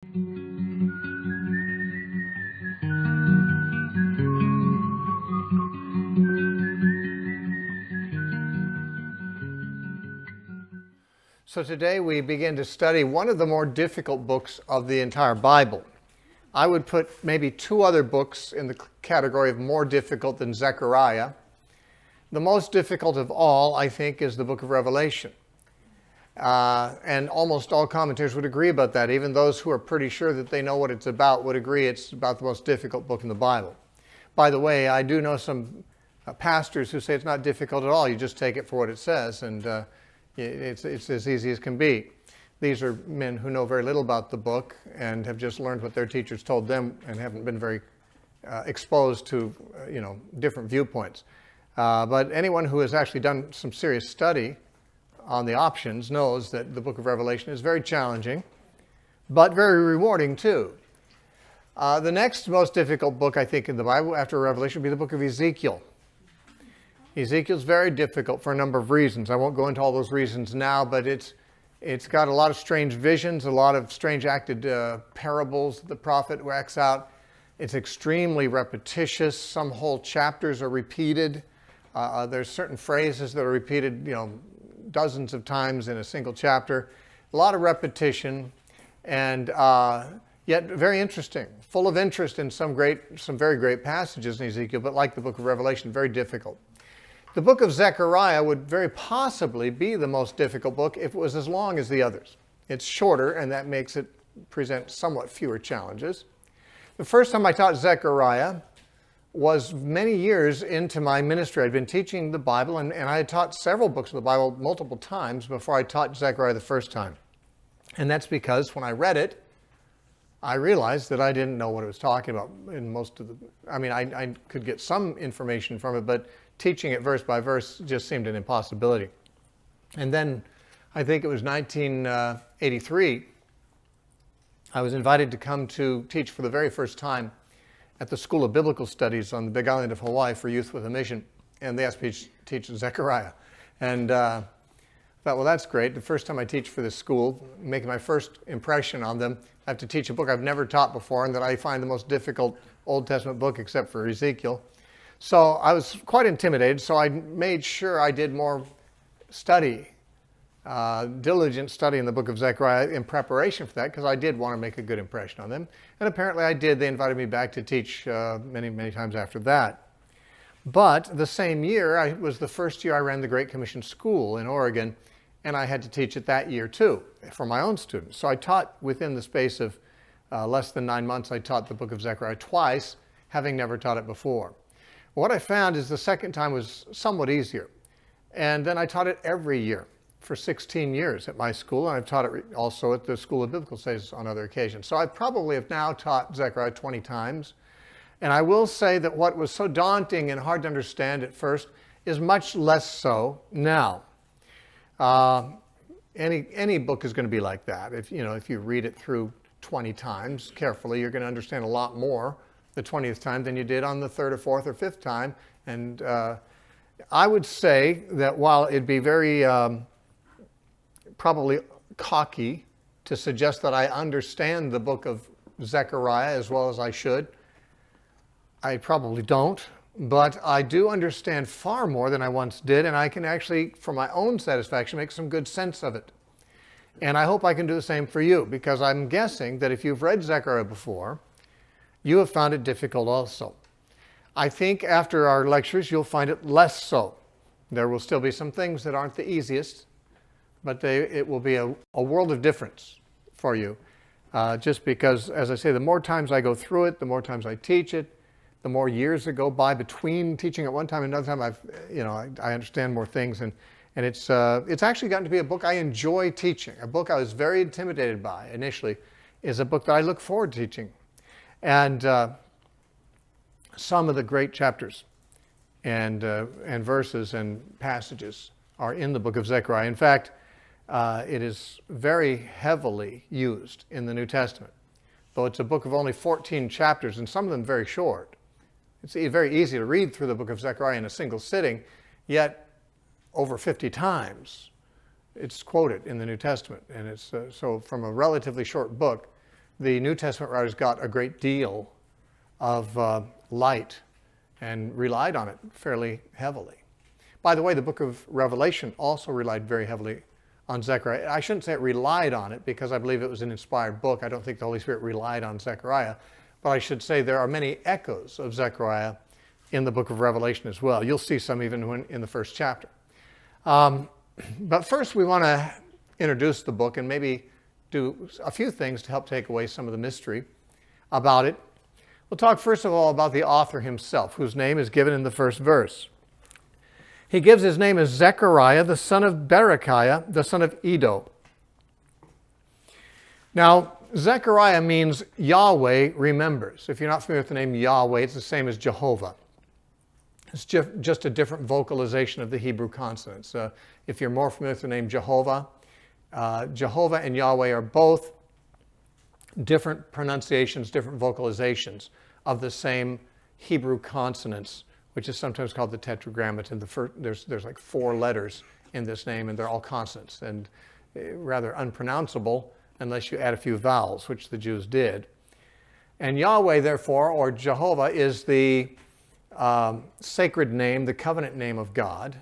So today we begin to study one of the more difficult books of the entire Bible. I would put maybe two other books in the category of more difficult than Zechariah. The most difficult of all, I think, is the book of Revelation. And almost all commentators would agree about that. Even those who are pretty sure that they know what it's about would agree it's about the most difficult book in the Bible. By the way, I do know some pastors who say it's not difficult at all. You just take it for what it says, and it's as easy as can be. These are men who know very little about the book and have just learned what their teachers told them and haven't been very exposed to different viewpoints. But anyone who has actually done some serious study on the options knows that the book of Revelation is very challenging, but very rewarding too. The next most difficult book, I think, in the Bible after Revelation would be the book of Ezekiel. Ezekiel's very difficult for a number of reasons. I won't go into all those reasons now, but it's got a lot of strange visions, a lot of strange acted parables that the prophet whacks out. It's extremely repetitious. Some whole chapters are repeated. There's certain phrases that are repeated, dozens of times in a single chapter. A lot of repetition, and yet very interesting, full of interest in some very great passages in Ezekiel, but like the book of Revelation, very difficult. The book of Zechariah would very possibly be the most difficult book if it was as long as the others. It's shorter, and that makes it present somewhat fewer challenges. The first time I taught Zechariah was many years into my ministry. I'd been teaching the Bible, and I had taught several books of the Bible multiple times before I taught Zechariah the first time. And that's because when I read it, I realized that I didn't know what it was talking about in most of the... I could get some information from it, but teaching it verse by verse just seemed an impossibility. And then, I think it was 1983, I was invited to come to teach for the very first time at the School of Biblical Studies on the Big Island of Hawaii for Youth with a Mission. And they asked me to teach Zechariah. And I thought, well, that's great. The first time I teach for this school, making my first impression on them, I have to teach a book I've never taught before and that I find the most difficult Old Testament book except for Ezekiel. So I was quite intimidated, so I made sure I did more study, diligent study in the book of Zechariah in preparation for that, because I did want to make a good impression on them. And apparently I did. They invited me back to teach many, many times after that. But the same year, was the first year I ran the Great Commission School in Oregon, and I had to teach it that year too, for my own students. So I taught within the space of less than 9 months, I taught the book of Zechariah twice, having never taught it before. What I found is the second time was somewhat easier. And then I taught it every year for 16 years at my school, and I've taught it also at the School of Biblical Studies on other occasions. So I probably have now taught Zechariah 20 times. And I will say that what was so daunting and hard to understand at first is much less so now. Any book is going to be like that. If you read it through 20 times carefully, you're going to understand a lot more the 20th time than you did on the 3rd or 4th or 5th time. And I would say that while it'd be very probably cocky to suggest that I understand the book of Zechariah as well as I should, I probably don't, but I do understand far more than I once did, and I can actually, for my own satisfaction, make some good sense of it. And I hope I can do the same for you, because I'm guessing that if you've read Zechariah before, you have found it difficult also. I think after our lectures, you'll find it less so. There will still be some things that aren't the easiest, but it will be a world of difference for you. Just because, as I say, the more times I go through it, the more times I teach it, the more years that go by between teaching at one time and another time, I understand more things, and it's actually gotten to be a book I enjoy teaching. A book I was very intimidated by initially is a book that I look forward to teaching. And some of the great chapters and verses and passages are in the book of Zechariah. In fact, it is very heavily used in the New Testament, though it's a book of only 14 chapters and some of them very short. It's very easy to read through the book of Zechariah in a single sitting, yet over 50 times it's quoted in the New Testament. And it's so from a relatively short book, the New Testament writers got a great deal of light and relied on it fairly heavily. By the way, the book of Revelation also relied very heavily on Zechariah. I shouldn't say it relied on it because I believe it was an inspired book. I don't think the Holy Spirit relied on Zechariah. But I should say there are many echoes of Zechariah in the book of Revelation as well. You'll see some even in the first chapter. But first we want to introduce the book and maybe do a few things to help take away some of the mystery about it. We'll talk first of all about the author himself, whose name is given in the first verse. He gives his name as Zechariah, the son of Berechiah, the son of Iddo. Now, Zechariah means Yahweh remembers. If you're not familiar with the name Yahweh, it's the same as Jehovah. It's just a different vocalization of the Hebrew consonants. If you're more familiar with the name Jehovah, Jehovah and Yahweh are both different pronunciations, different vocalizations of the same Hebrew consonants, which is sometimes called the tetragrammaton. There's like 4 letters in this name, and they're all consonants and rather unpronounceable unless you add a few vowels, which the Jews did. And Yahweh, therefore, or Jehovah, is the sacred name, the covenant name of God.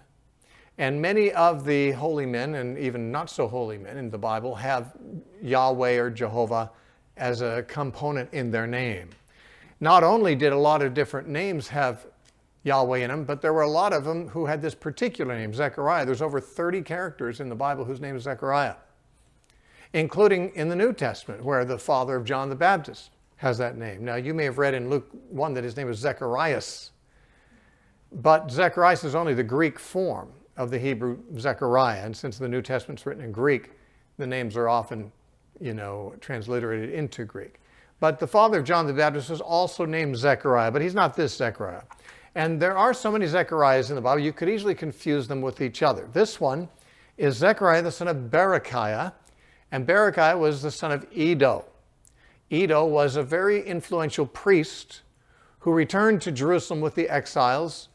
And many of the holy men, and even not so holy men in the Bible, have Yahweh or Jehovah as a component in their name. Not only did a lot of different names have Yahweh in them, but there were a lot of them who had this particular name, Zechariah. There's over 30 characters in the Bible whose name is Zechariah, including in the New Testament, where the father of John the Baptist has that name. Now, you may have read in Luke 1 that his name is Zacharias, but Zacharias is only the Greek form of the Hebrew Zechariah, and since the New Testament's written in Greek, the names are often, transliterated into Greek. But the father of John the Baptist is also named Zechariah, but he's not this Zechariah. And there are so many Zechariahs in the Bible, you could easily confuse them with each other. This one is Zechariah, the son of Berechiah, and Berechiah was the son of Iddo. Iddo was a very influential priest who returned to Jerusalem with the exiles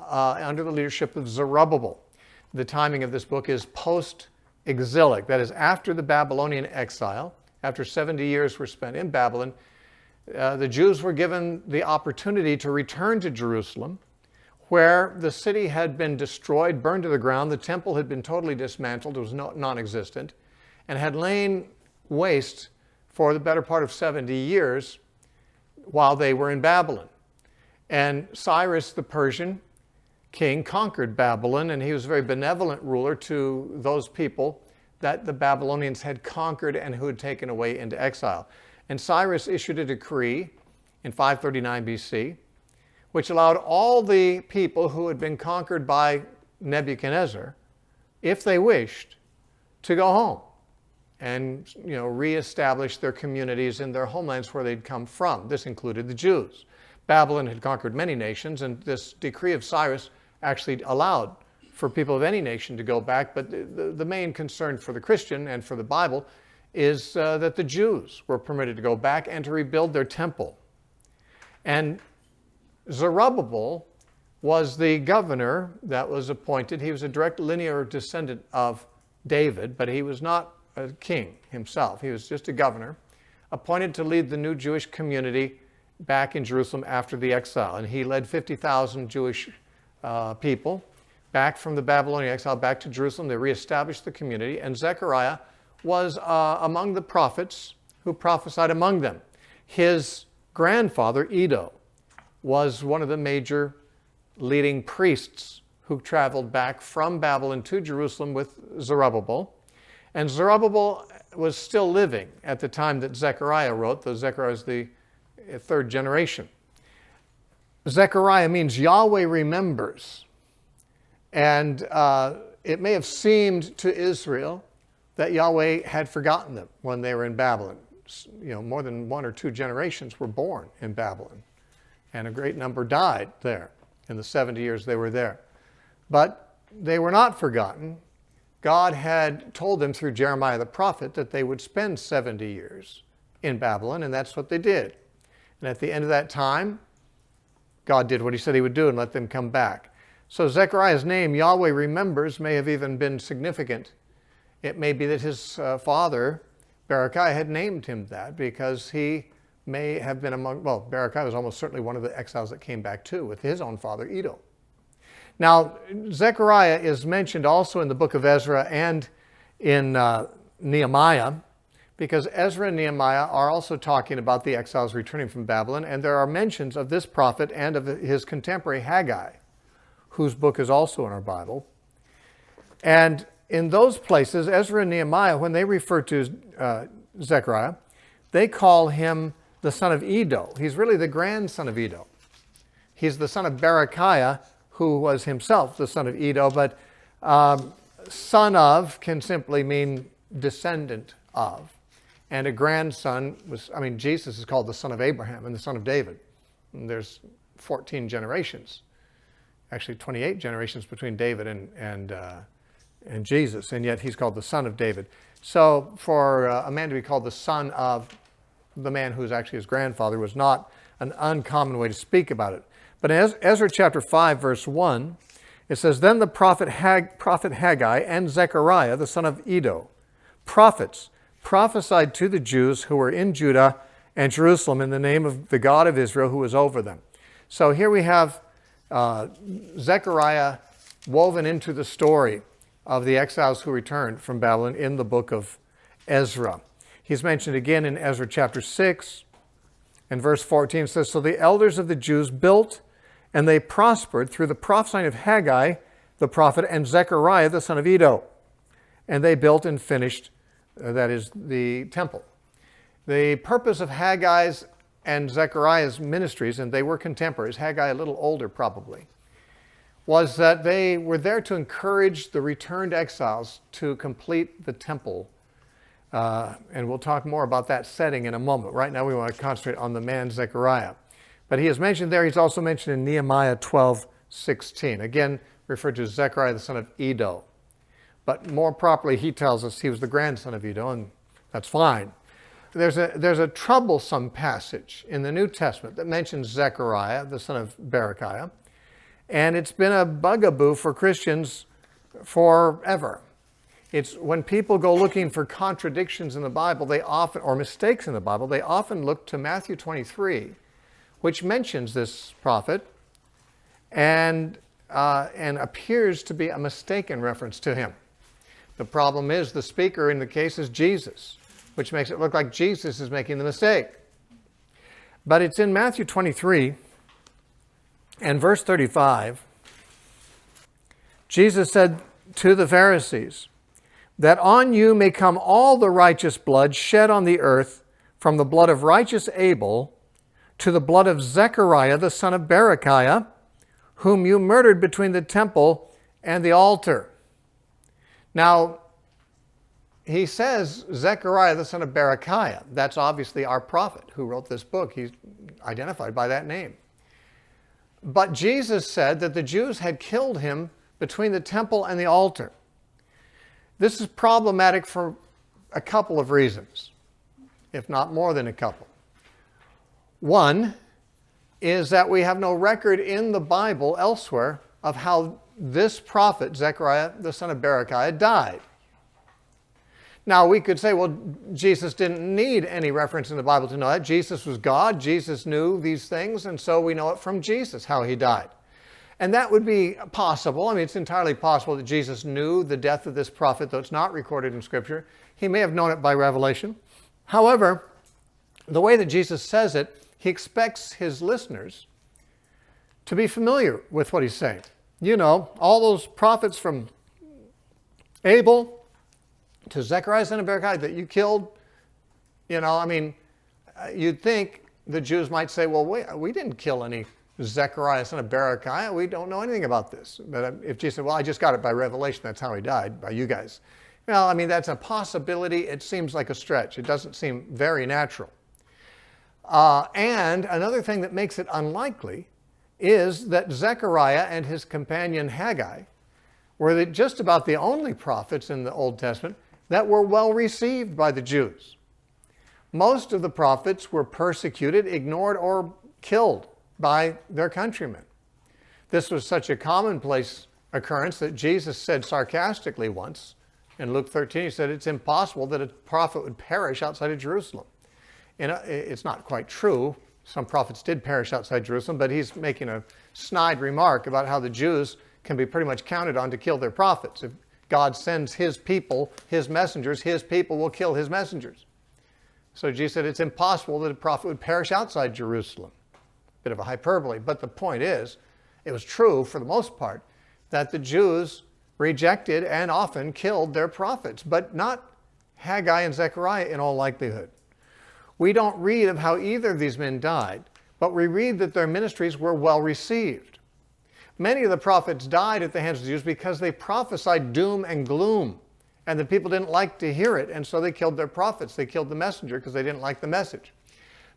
under the leadership of Zerubbabel. The timing of this book is post-exilic, that is after the Babylonian exile. After 70 years were spent in Babylon, the Jews were given the opportunity to return to Jerusalem, where the city had been destroyed, burned to the ground. The temple had been totally dismantled. It was non-existent, and had lain waste for the better part of 70 years while they were in Babylon. And Cyrus the Persian king conquered Babylon, and he was a very benevolent ruler to those people that the Babylonians had conquered and who had taken away into exile. And Cyrus issued a decree in 539 BC, which allowed all the people who had been conquered by Nebuchadnezzar, if they wished, to go home and reestablish their communities in their homelands where they'd come from. This included the Jews. Babylon had conquered many nations, and this decree of Cyrus actually allowed for people of any nation to go back, but the main concern for the Christian and for the Bible is that the Jews were permitted to go back and to rebuild their temple. And Zerubbabel was the governor that was appointed. He was a direct linear descendant of David, but he was not a king himself. He was just a governor, appointed to lead the new Jewish community back in Jerusalem after the exile. And he led 50,000 Jewish people back from the Babylonian exile back to Jerusalem. They reestablished the community, and Zechariah was among the prophets who prophesied among them. His grandfather, Iddo, was one of the major leading priests who traveled back from Babylon to Jerusalem with Zerubbabel. And Zerubbabel was still living at the time that Zechariah wrote, though Zechariah is the 3rd generation. Zechariah means Yahweh remembers. And it may have seemed to Israel that Yahweh had forgotten them when they were in Babylon. More than 1 or 2 generations were born in Babylon, and a great number died there in the 70 years they were there. But they were not forgotten. God had told them through Jeremiah the prophet that they would spend 70 years in Babylon, and that's what they did. And at the end of that time, God did what he said he would do and let them come back. So Zechariah's name, Yahweh remembers, may have even been significant. It may be that his father, Berechiah had named him that because he may have been among, well, Berechiah was almost certainly one of the exiles that came back too with his own father, Iddo. Now, Zechariah is mentioned also in the book of Ezra and in Nehemiah, because Ezra and Nehemiah are also talking about the exiles returning from Babylon, and there are mentions of this prophet and of his contemporary Haggai, whose book is also in our Bible. And in those places, Ezra and Nehemiah, when they refer to Zechariah, they call him the son of Iddo. He's really the grandson of Iddo. He's the son of Berechiah, who was himself the son of Iddo, but son of can simply mean descendant of. And a grandson was, I mean, Jesus is called the son of Abraham and the son of David. And there's 14 generations, actually 28 generations between David and Jesus, and yet he's called the son of David. So for a man to be called the son of the man who's actually his grandfather was not an uncommon way to speak about it. But in Ezra chapter 5, verse 1, it says, "Then the prophet Haggai and Zechariah, the son of Iddo, prophets, prophesied to the Jews who were in Judah and Jerusalem in the name of the God of Israel who was over them." So here we have Zechariah woven into the story of the exiles who returned from Babylon in the book of Ezra. He's mentioned again in Ezra chapter 6 and verse 14. It says, "So the elders of the Jews built and they prospered through the prophesying of Haggai the prophet and Zechariah the son of Iddo. And they built and finished, that is, the temple." The purpose of Haggai's and Zechariah's ministries, and they were contemporaries, Haggai a little older probably, was that they were there to encourage the returned exiles to complete the temple. And we'll talk more about that setting in a moment. Right now we want to concentrate on the man Zechariah. But he is mentioned there. He's also mentioned in Nehemiah 12:16. Again, referred to as Zechariah the son of Iddo. But more properly, he tells us he was the grandson of Iddo, and that's fine. There's a troublesome passage in the New Testament that mentions Zechariah, the son of Berechiah, and it's been a bugaboo for Christians forever. It's when people go looking for contradictions in the Bible, they often, or mistakes in the Bible, they often look to Matthew 23, which mentions this prophet and appears to be a mistaken reference to him. The problem is the speaker in the case is Jesus, which makes it look like Jesus is making the mistake. But it's in Matthew 23 and verse 35. Jesus said to the Pharisees, "That on you may come all the righteous blood shed on the earth, from the blood of righteous Abel to the blood of Zechariah the son of Berechiah, whom you murdered between the temple and the altar." Now, he says Zechariah the son of Berechiah. That's obviously our prophet who wrote this book. He's identified by that name. But Jesus said that the Jews had killed him between the temple and the altar. This is problematic for a couple of reasons, if not more than a couple. One is that we have no record in the Bible elsewhere of how this prophet, Zechariah, the son of Berechiah, died. Now, we could say, well, Jesus didn't need any reference in the Bible to know that. Jesus was God. Jesus knew these things, and so we know it from Jesus how he died. And that would be possible. I mean, it's entirely possible that Jesus knew the death of this prophet, though it's not recorded in Scripture. He may have known it by revelation. However, the way that Jesus says it, he expects his listeners to be familiar with what he's saying. You know, all those prophets from Abel to Zechariah son of Berechiah that you killed, you know, I mean, you'd think the Jews might say, well, we didn't kill any Zechariah son of Berechiah. We don't know anything about this. But if Jesus said, well, I just got it by revelation, that's how he died, by you guys. Well, I mean, that's a possibility. It seems like a stretch. It doesn't seem very natural. And another thing that makes it unlikely is that Zechariah and his companion Haggai were just about the only prophets in the Old Testament that were well received by the Jews. Most of the prophets were persecuted, ignored, or killed by their countrymen. This was such a commonplace occurrence that Jesus said sarcastically once In Luke 13, he said it's impossible that a prophet would perish outside of Jerusalem. And it's not quite true. Some prophets did perish outside Jerusalem, but he's making a snide remark about how the Jews can be pretty much counted on to kill their prophets. If God sends his people, his messengers, his people will kill his messengers. So Jesus said it's impossible that a prophet would perish outside Jerusalem. Bit of a hyperbole, but the point is, it was true for the most part that the Jews rejected and often killed their prophets, but not Haggai and Zechariah in all likelihood. We don't read of how either of these men died, but we read that their ministries were well received. Many of the prophets died at the hands of the Jews because they prophesied doom and gloom, and the people didn't like to hear it, and so they killed their prophets. They killed the messenger because they didn't like the message.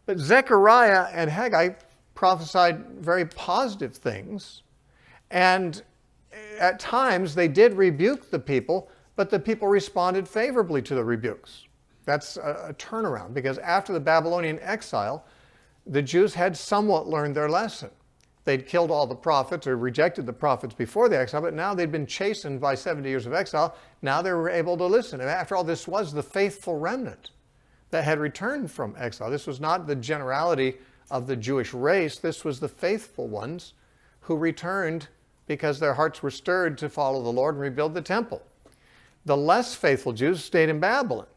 But Zechariah and Haggai prophesied very positive things, and at times they did rebuke the people, but the people responded favorably to the rebukes. That's a turnaround, because after the Babylonian exile, the Jews had somewhat learned their lesson. They'd killed all the prophets or rejected the prophets before the exile, but now they'd been chastened by 70 years of exile. Now they were able to listen. And after all, this was the faithful remnant that had returned from exile. This was not the generality of the Jewish race. This was the faithful ones who returned because their hearts were stirred to follow the Lord and rebuild the temple. The less faithful Jews stayed in Babylon.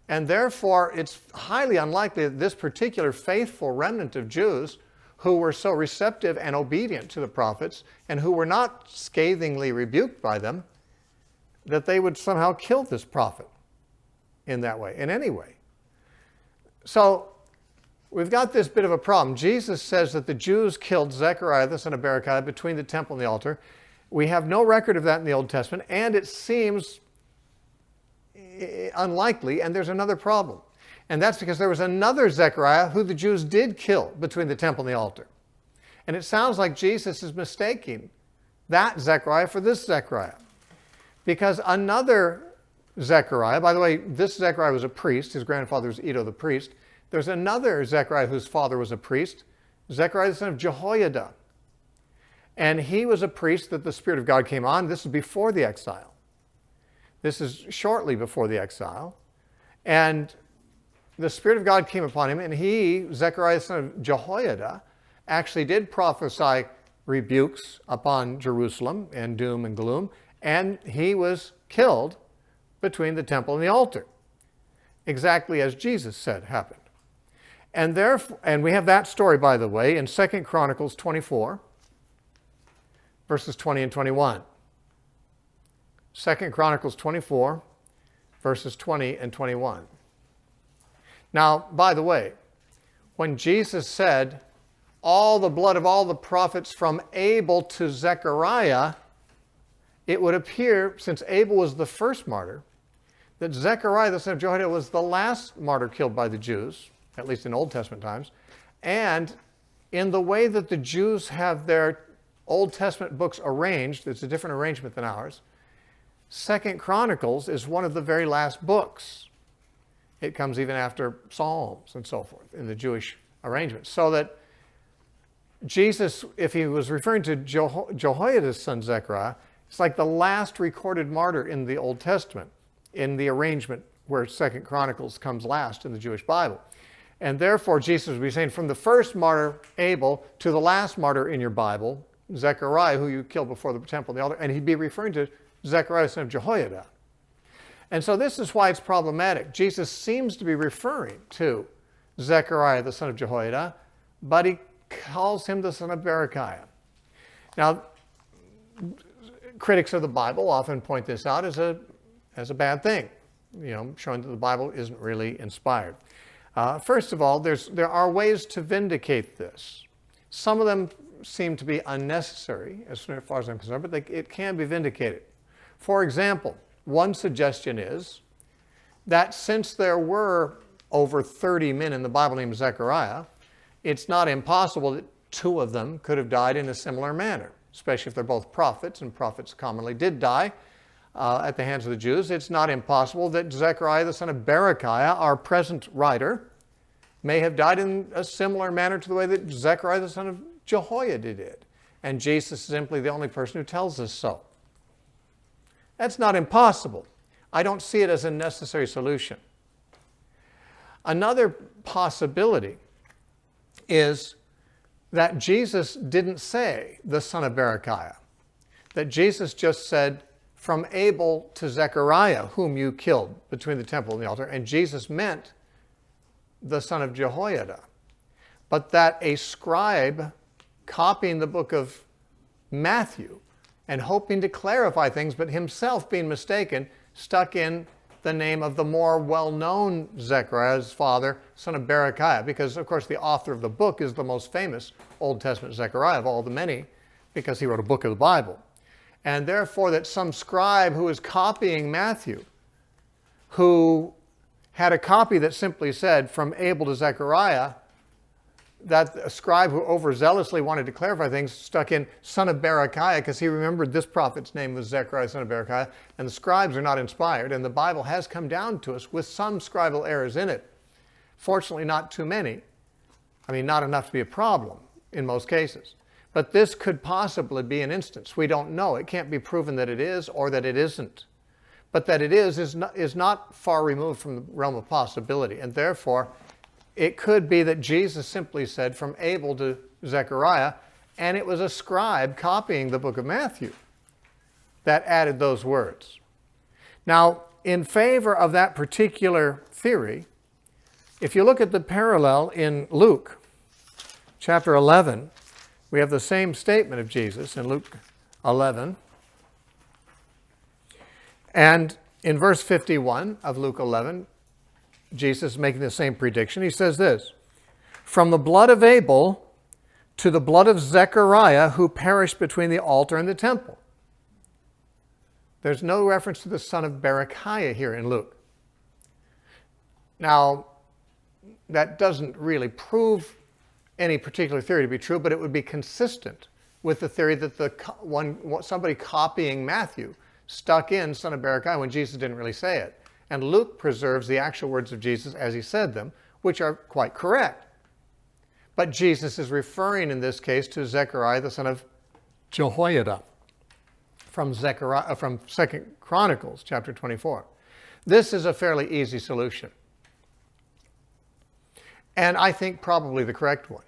And therefore, it's highly unlikely that this particular faithful remnant of Jews who were so receptive and obedient to the prophets and who were not scathingly rebuked by them, that they would somehow kill this prophet in that way, in any way. So we've got this bit of a problem. Jesus says that the Jews killed Zechariah, the son of Berechiah, between the temple and the altar. We have no record of that in the Old Testament, and it seems unlikely, and there's another problem. And that's because there was another Zechariah who the Jews did kill between the temple and the altar. And it sounds like Jesus is mistaking that Zechariah for this Zechariah. Because another Zechariah, by the way, this Zechariah was a priest. His grandfather was Iddo the priest. There's another Zechariah whose father was a priest, Zechariah the son of Jehoiada. And he was a priest that the Spirit of God came on. This is before the exile. This is shortly before the exile. And the Spirit of God came upon him, and he, Zechariah the son of Jehoiada, actually did prophesy rebukes upon Jerusalem and doom and gloom, and he was killed between the temple and the altar, exactly as Jesus said happened. And therefore, and we have that story, by the way, in 2 Chronicles 24, verses 20 and 21. 2 Chronicles 24, verses 20 and 21. Now, by the way, when Jesus said, all the blood of all the prophets from Abel to Zechariah, it would appear, since Abel was the first martyr, that Zechariah the son of Jehoiada was the last martyr killed by the Jews, at least in Old Testament times. And in the way that the Jews have their Old Testament books arranged, it's a different arrangement than ours, 2 Chronicles is one of the very last books. It comes even after Psalms and so forth in the Jewish arrangement. So that Jesus, if he was referring to Jehoiada's son Zechariah, it's like the last recorded martyr in the Old Testament, in the arrangement where 2 Chronicles comes last in the Jewish Bible. And therefore, Jesus would be saying, from the first martyr, Abel, to the last martyr in your Bible, Zechariah, who you killed before the temple and the altar, and he'd be referring to Zechariah, son of Jehoiada. And so this is why it's problematic. Jesus seems to be referring to Zechariah, the son of Jehoiada, but he calls him the son of Berechiah. Now, critics of the Bible often point this out as a bad thing, showing that the Bible isn't really inspired. First of all, there are ways to vindicate this. Some of them seem to be unnecessary, as far as I'm concerned, but it can be vindicated. For example, one suggestion is that since there were over 30 men in the Bible named Zechariah, it's not impossible that two of them could have died in a similar manner, especially if they're both prophets, and prophets commonly did die at the hands of the Jews. It's not impossible that Zechariah, the son of Berechiah, our present writer, may have died in a similar manner to the way that Zechariah, the son of Jehoiada did. And Jesus is simply the only person who tells us so. That's not impossible. I don't see it as a necessary solution. Another possibility is that Jesus didn't say the son of Berechiah, that Jesus just said from Abel to Zechariah, whom you killed between the temple and the altar, and Jesus meant the son of Jehoiada, but that a scribe copying the book of Matthew and hoping to clarify things, but himself being mistaken, stuck in the name of the more well-known Zechariah's father, son of Berechiah, because, of course, the author of the book is the most famous Old Testament Zechariah of all the many, because he wrote a book of the Bible. And therefore, that some scribe who is copying Matthew, who had a copy that simply said, from Abel to Zechariah, that a scribe who overzealously wanted to clarify things stuck in son of Berechiah because he remembered this prophet's name was Zechariah, son of Berechiah, and the scribes are not inspired, and the Bible has come down to us with some scribal errors in it. Fortunately, not too many. I mean, not enough to be a problem in most cases. But this could possibly be an instance. We don't know. It can't be proven that it is or that it isn't. But that it is not far removed from the realm of possibility, and therefore, it could be that Jesus simply said from Abel to Zechariah, and it was a scribe copying the book of Matthew that added those words. Now, in favor of that particular theory, if you look at the parallel in Luke chapter 11, we have the same statement of Jesus in Luke 11. And in verse 51 of Luke 11, Jesus is making the same prediction. He says this, from the blood of Abel to the blood of Zechariah who perished between the altar and the temple. There's no reference to the son of Berechiah here in Luke. Now, that doesn't really prove any particular theory to be true, but it would be consistent with the theory that somebody copying Matthew stuck in son of Berechiah when Jesus didn't really say it. And Luke preserves the actual words of Jesus as he said them, which are quite correct. But Jesus is referring in this case to Zechariah, the son of Jehoiada, from 2 Chronicles chapter 24. This is a fairly easy solution. And I think probably the correct one.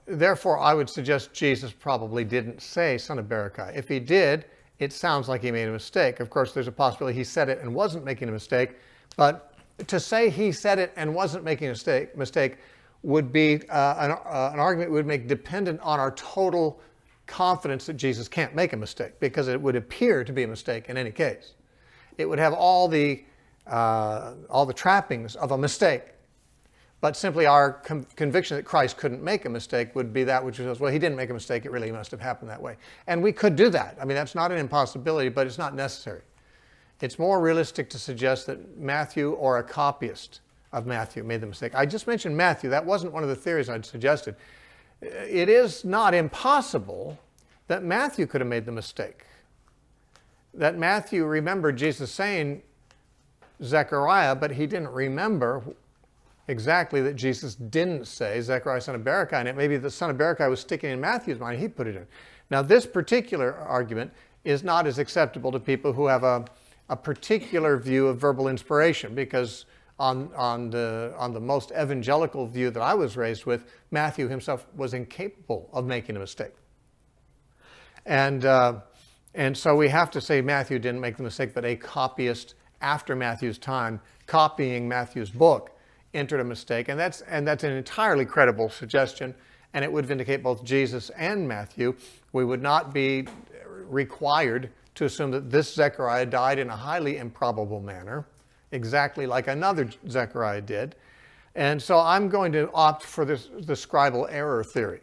Therefore, I would suggest Jesus probably didn't say son of Berechiah. If he did, it sounds like he made a mistake. Of course, there's a possibility he said it and wasn't making a mistake, but to say he said it and wasn't making a mistake would be an argument we would make dependent on our total confidence that Jesus can't make a mistake, because it would appear to be a mistake in any case. It would have all the trappings of a mistake. But simply our conviction that Christ couldn't make a mistake would be that which says, well, he didn't make a mistake, it really must have happened that way. And we could do that. I mean, that's not an impossibility, but it's not necessary. It's more realistic to suggest that Matthew or a copyist of Matthew made the mistake. I just mentioned Matthew. That wasn't one of the theories I'd suggested. It is not impossible that Matthew could have made the mistake. That Matthew remembered Jesus saying Zechariah, but he didn't remember exactly that Jesus didn't say Zechariah, son of Berechiah, and it maybe the son of Berechiah was sticking in Matthew's mind, he put it in. Now, this particular argument is not as acceptable to people who have a particular view of verbal inspiration, because on the most evangelical view that I was raised with, Matthew himself was incapable of making a mistake. And so we have to say Matthew didn't make the mistake, but a copyist after Matthew's time, copying Matthew's book, entered a mistake, and that's an entirely credible suggestion, and it would vindicate both Jesus and Matthew. We would not be required to assume that this Zechariah died in a highly improbable manner, exactly like another Zechariah did. And so I'm going to opt for the scribal error theory.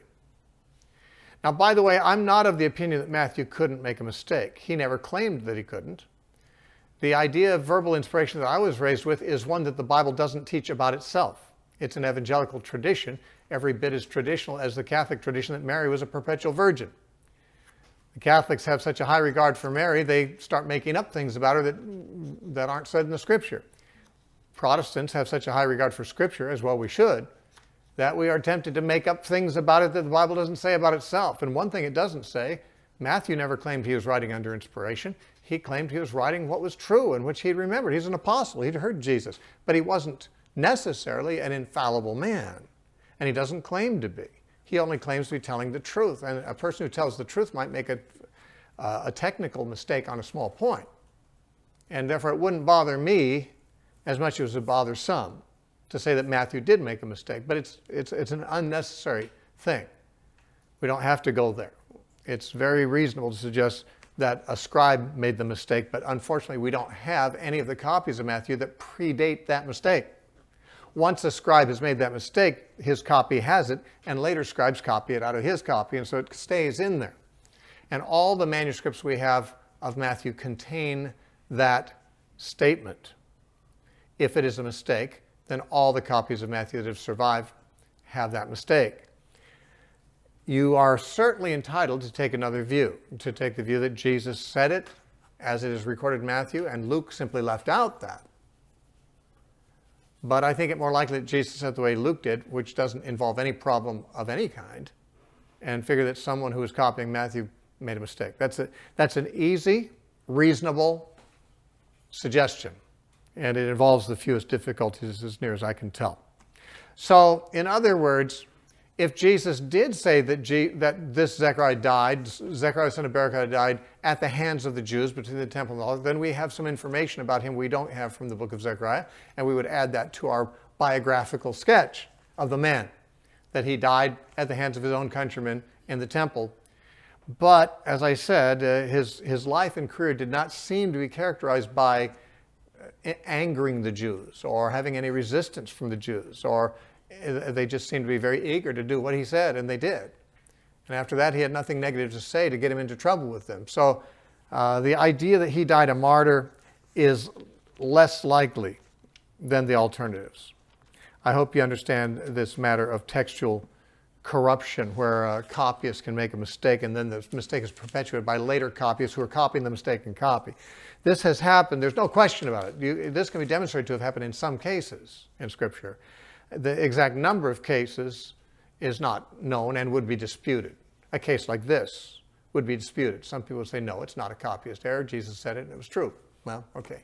Now, by the way, I'm not of the opinion that Matthew couldn't make a mistake. He never claimed that he couldn't. The idea of verbal inspiration that I was raised with is one that the Bible doesn't teach about itself. It's an evangelical tradition, every bit as traditional as the Catholic tradition that Mary was a perpetual virgin. The Catholics have such a high regard for Mary, they start making up things about her that aren't said in the Scripture. Protestants have such a high regard for Scripture, as well we should, that we are tempted to make up things about it that the Bible doesn't say about itself. And one thing it doesn't say, Matthew never claimed he was writing under inspiration. He claimed he was writing what was true and which he'd remembered. He's an apostle. He'd heard Jesus. But he wasn't necessarily an infallible man. And he doesn't claim to be. He only claims to be telling the truth. And a person who tells the truth might make a technical mistake on a small point. And therefore it wouldn't bother me as much as it would bother some to say that Matthew did make a mistake. But it's an unnecessary thing. We don't have to go there. It's very reasonable to suggest that a scribe made the mistake, but unfortunately we don't have any of the copies of Matthew that predate that mistake. Once a scribe has made that mistake, his copy has it, and later scribes copy it out of his copy, and so it stays in there. And all the manuscripts we have of Matthew contain that statement. If it is a mistake, then all the copies of Matthew that have survived have that mistake. You are certainly entitled to take another view, to take the view that Jesus said it as it is recorded in Matthew, and Luke simply left out that. But I think it more likely that Jesus said the way Luke did, which doesn't involve any problem of any kind, and figure that someone who was copying Matthew made a mistake. That's an easy, reasonable suggestion, and it involves the fewest difficulties as near as I can tell. So, in other words, if Jesus did say that this Zechariah died, Zechariah son of Berechiah died at the hands of the Jews between the temple and the altar, then we have some information about him we don't have from the book of Zechariah, and we would add that to our biographical sketch of the man, that he died at the hands of his own countrymen in the temple. But, as I said, his life and career did not seem to be characterized by angering the Jews or having any resistance from the Jews, or they just seemed to be very eager to do what he said, and they did. And after that, he had nothing negative to say to get him into trouble with them. So the idea that he died a martyr is less likely than the alternatives. I hope you understand this matter of textual corruption, where a copyist can make a mistake and then the mistake is perpetuated by later copyists who are copying the mistaken copy. This has happened. There's no question about it. This can be demonstrated to have happened in some cases in Scripture. The exact number of cases is not known and would be disputed. A case like this would be disputed. Some people would say, no, it's not a copyist error. Jesus said it and it was true. Well, okay.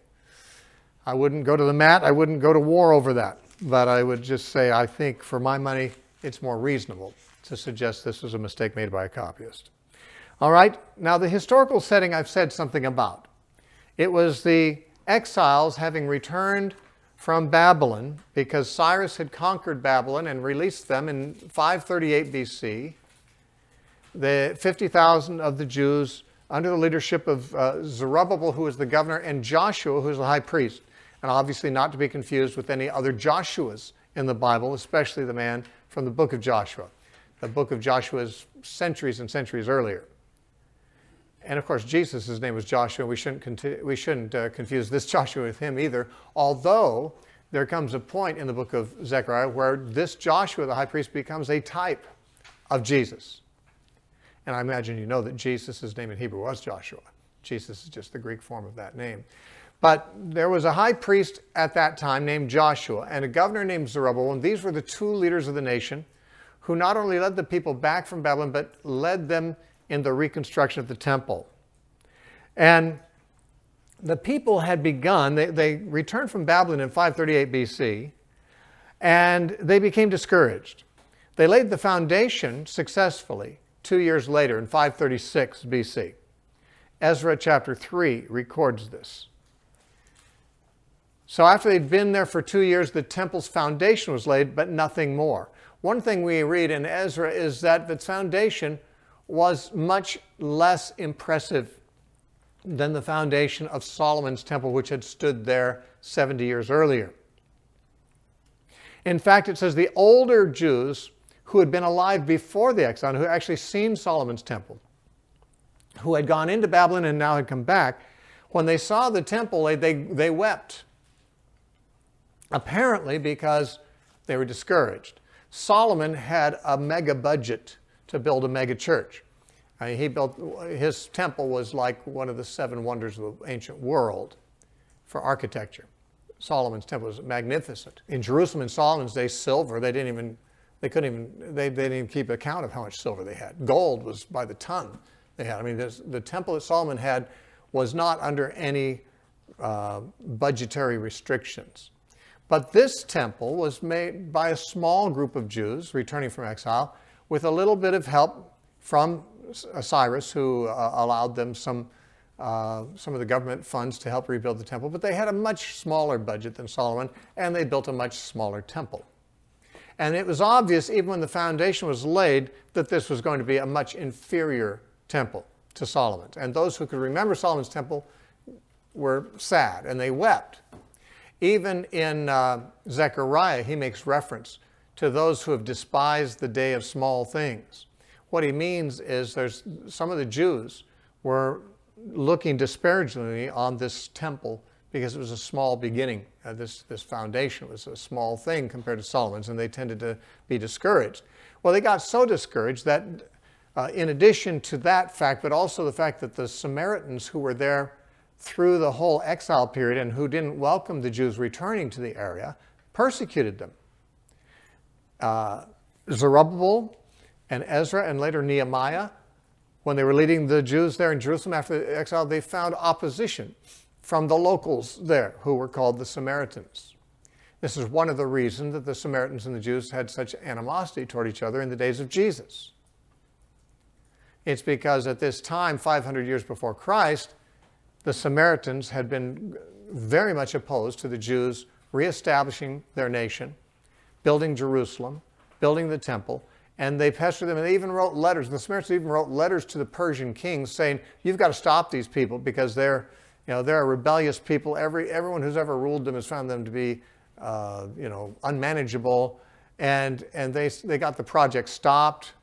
I wouldn't go to the mat. I wouldn't go to war over that. But I would just say, I think for my money, it's more reasonable to suggest this was a mistake made by a copyist. All right. Now, the historical setting I've said something about. It was the exiles having returned from Babylon, because Cyrus had conquered Babylon and released them in 538 BC. The 50,000 of the Jews under the leadership of Zerubbabel, who was the governor, and Joshua, who was the high priest. And obviously not to be confused with any other Joshuas in the Bible, especially the man from the book of Joshua. The book of Joshua is centuries and centuries earlier. And of course, Jesus' name was Joshua. We shouldn't confuse this Joshua with him either, although there comes a point in the book of Zechariah where this Joshua, the high priest, becomes a type of Jesus. And I imagine you know that Jesus' name in Hebrew was Joshua. Jesus is just the Greek form of that name. But there was a high priest at that time named Joshua and a governor named Zerubbabel, and these were the two leaders of the nation who not only led the people back from Babylon, but led them in the reconstruction of the temple. And the people had begun, they returned from Babylon in 538 BC, and they became discouraged. They laid the foundation successfully 2 years later in 536 BC. Ezra chapter 3 records this. So after they'd been there for 2 years, the temple's foundation was laid, but nothing more. One thing we read in Ezra is that the foundation was much less impressive than the foundation of Solomon's temple, which had stood there 70 years earlier. In fact, it says the older Jews who had been alive before the exile, who had actually seen Solomon's temple, who had gone into Babylon and now had come back, when they saw the temple, they wept. Apparently because they were discouraged. Solomon had a mega budget to build a mega church. His temple was like one of the 7 wonders of the ancient world for architecture. Solomon's temple was magnificent. In Jerusalem in Solomon's day, silver, they didn't even keep account of how much silver they had. Gold was by the ton they had. I mean, the temple that Solomon had was not under any budgetary restrictions. But this temple was made by a small group of Jews returning from exile with a little bit of help from Cyrus, who allowed them some of the government funds to help rebuild the temple. But they had a much smaller budget than Solomon, and they built a much smaller temple. And it was obvious, even when the foundation was laid, that this was going to be a much inferior temple to Solomon's. And those who could remember Solomon's temple were sad, and they wept. Even in Zechariah, he makes reference to those who have despised the day of small things. What he means is there's some of the Jews were looking disparagingly on this temple because it was a small beginning. This foundation was a small thing compared to Solomon's, and they tended to be discouraged. Well, they got so discouraged that in addition to that fact, but also the fact that the Samaritans who were there through the whole exile period and who didn't welcome the Jews returning to the area, persecuted them. Zerubbabel and Ezra and later Nehemiah, when they were leading the Jews there in Jerusalem after the exile, they found opposition from the locals there who were called the Samaritans. This is one of the reasons that the Samaritans and the Jews had such animosity toward each other in the days of Jesus. It's because at this time, 500 years before Christ, the Samaritans had been very much opposed to the Jews reestablishing their nation, building Jerusalem, building the temple, and they pestered them, and they even wrote letters. The Samaritans even wrote letters to the Persian kings saying, you've got to stop these people because they're a rebellious people. Everyone who's ever ruled them has found them to be unmanageable, and they got the project stopped.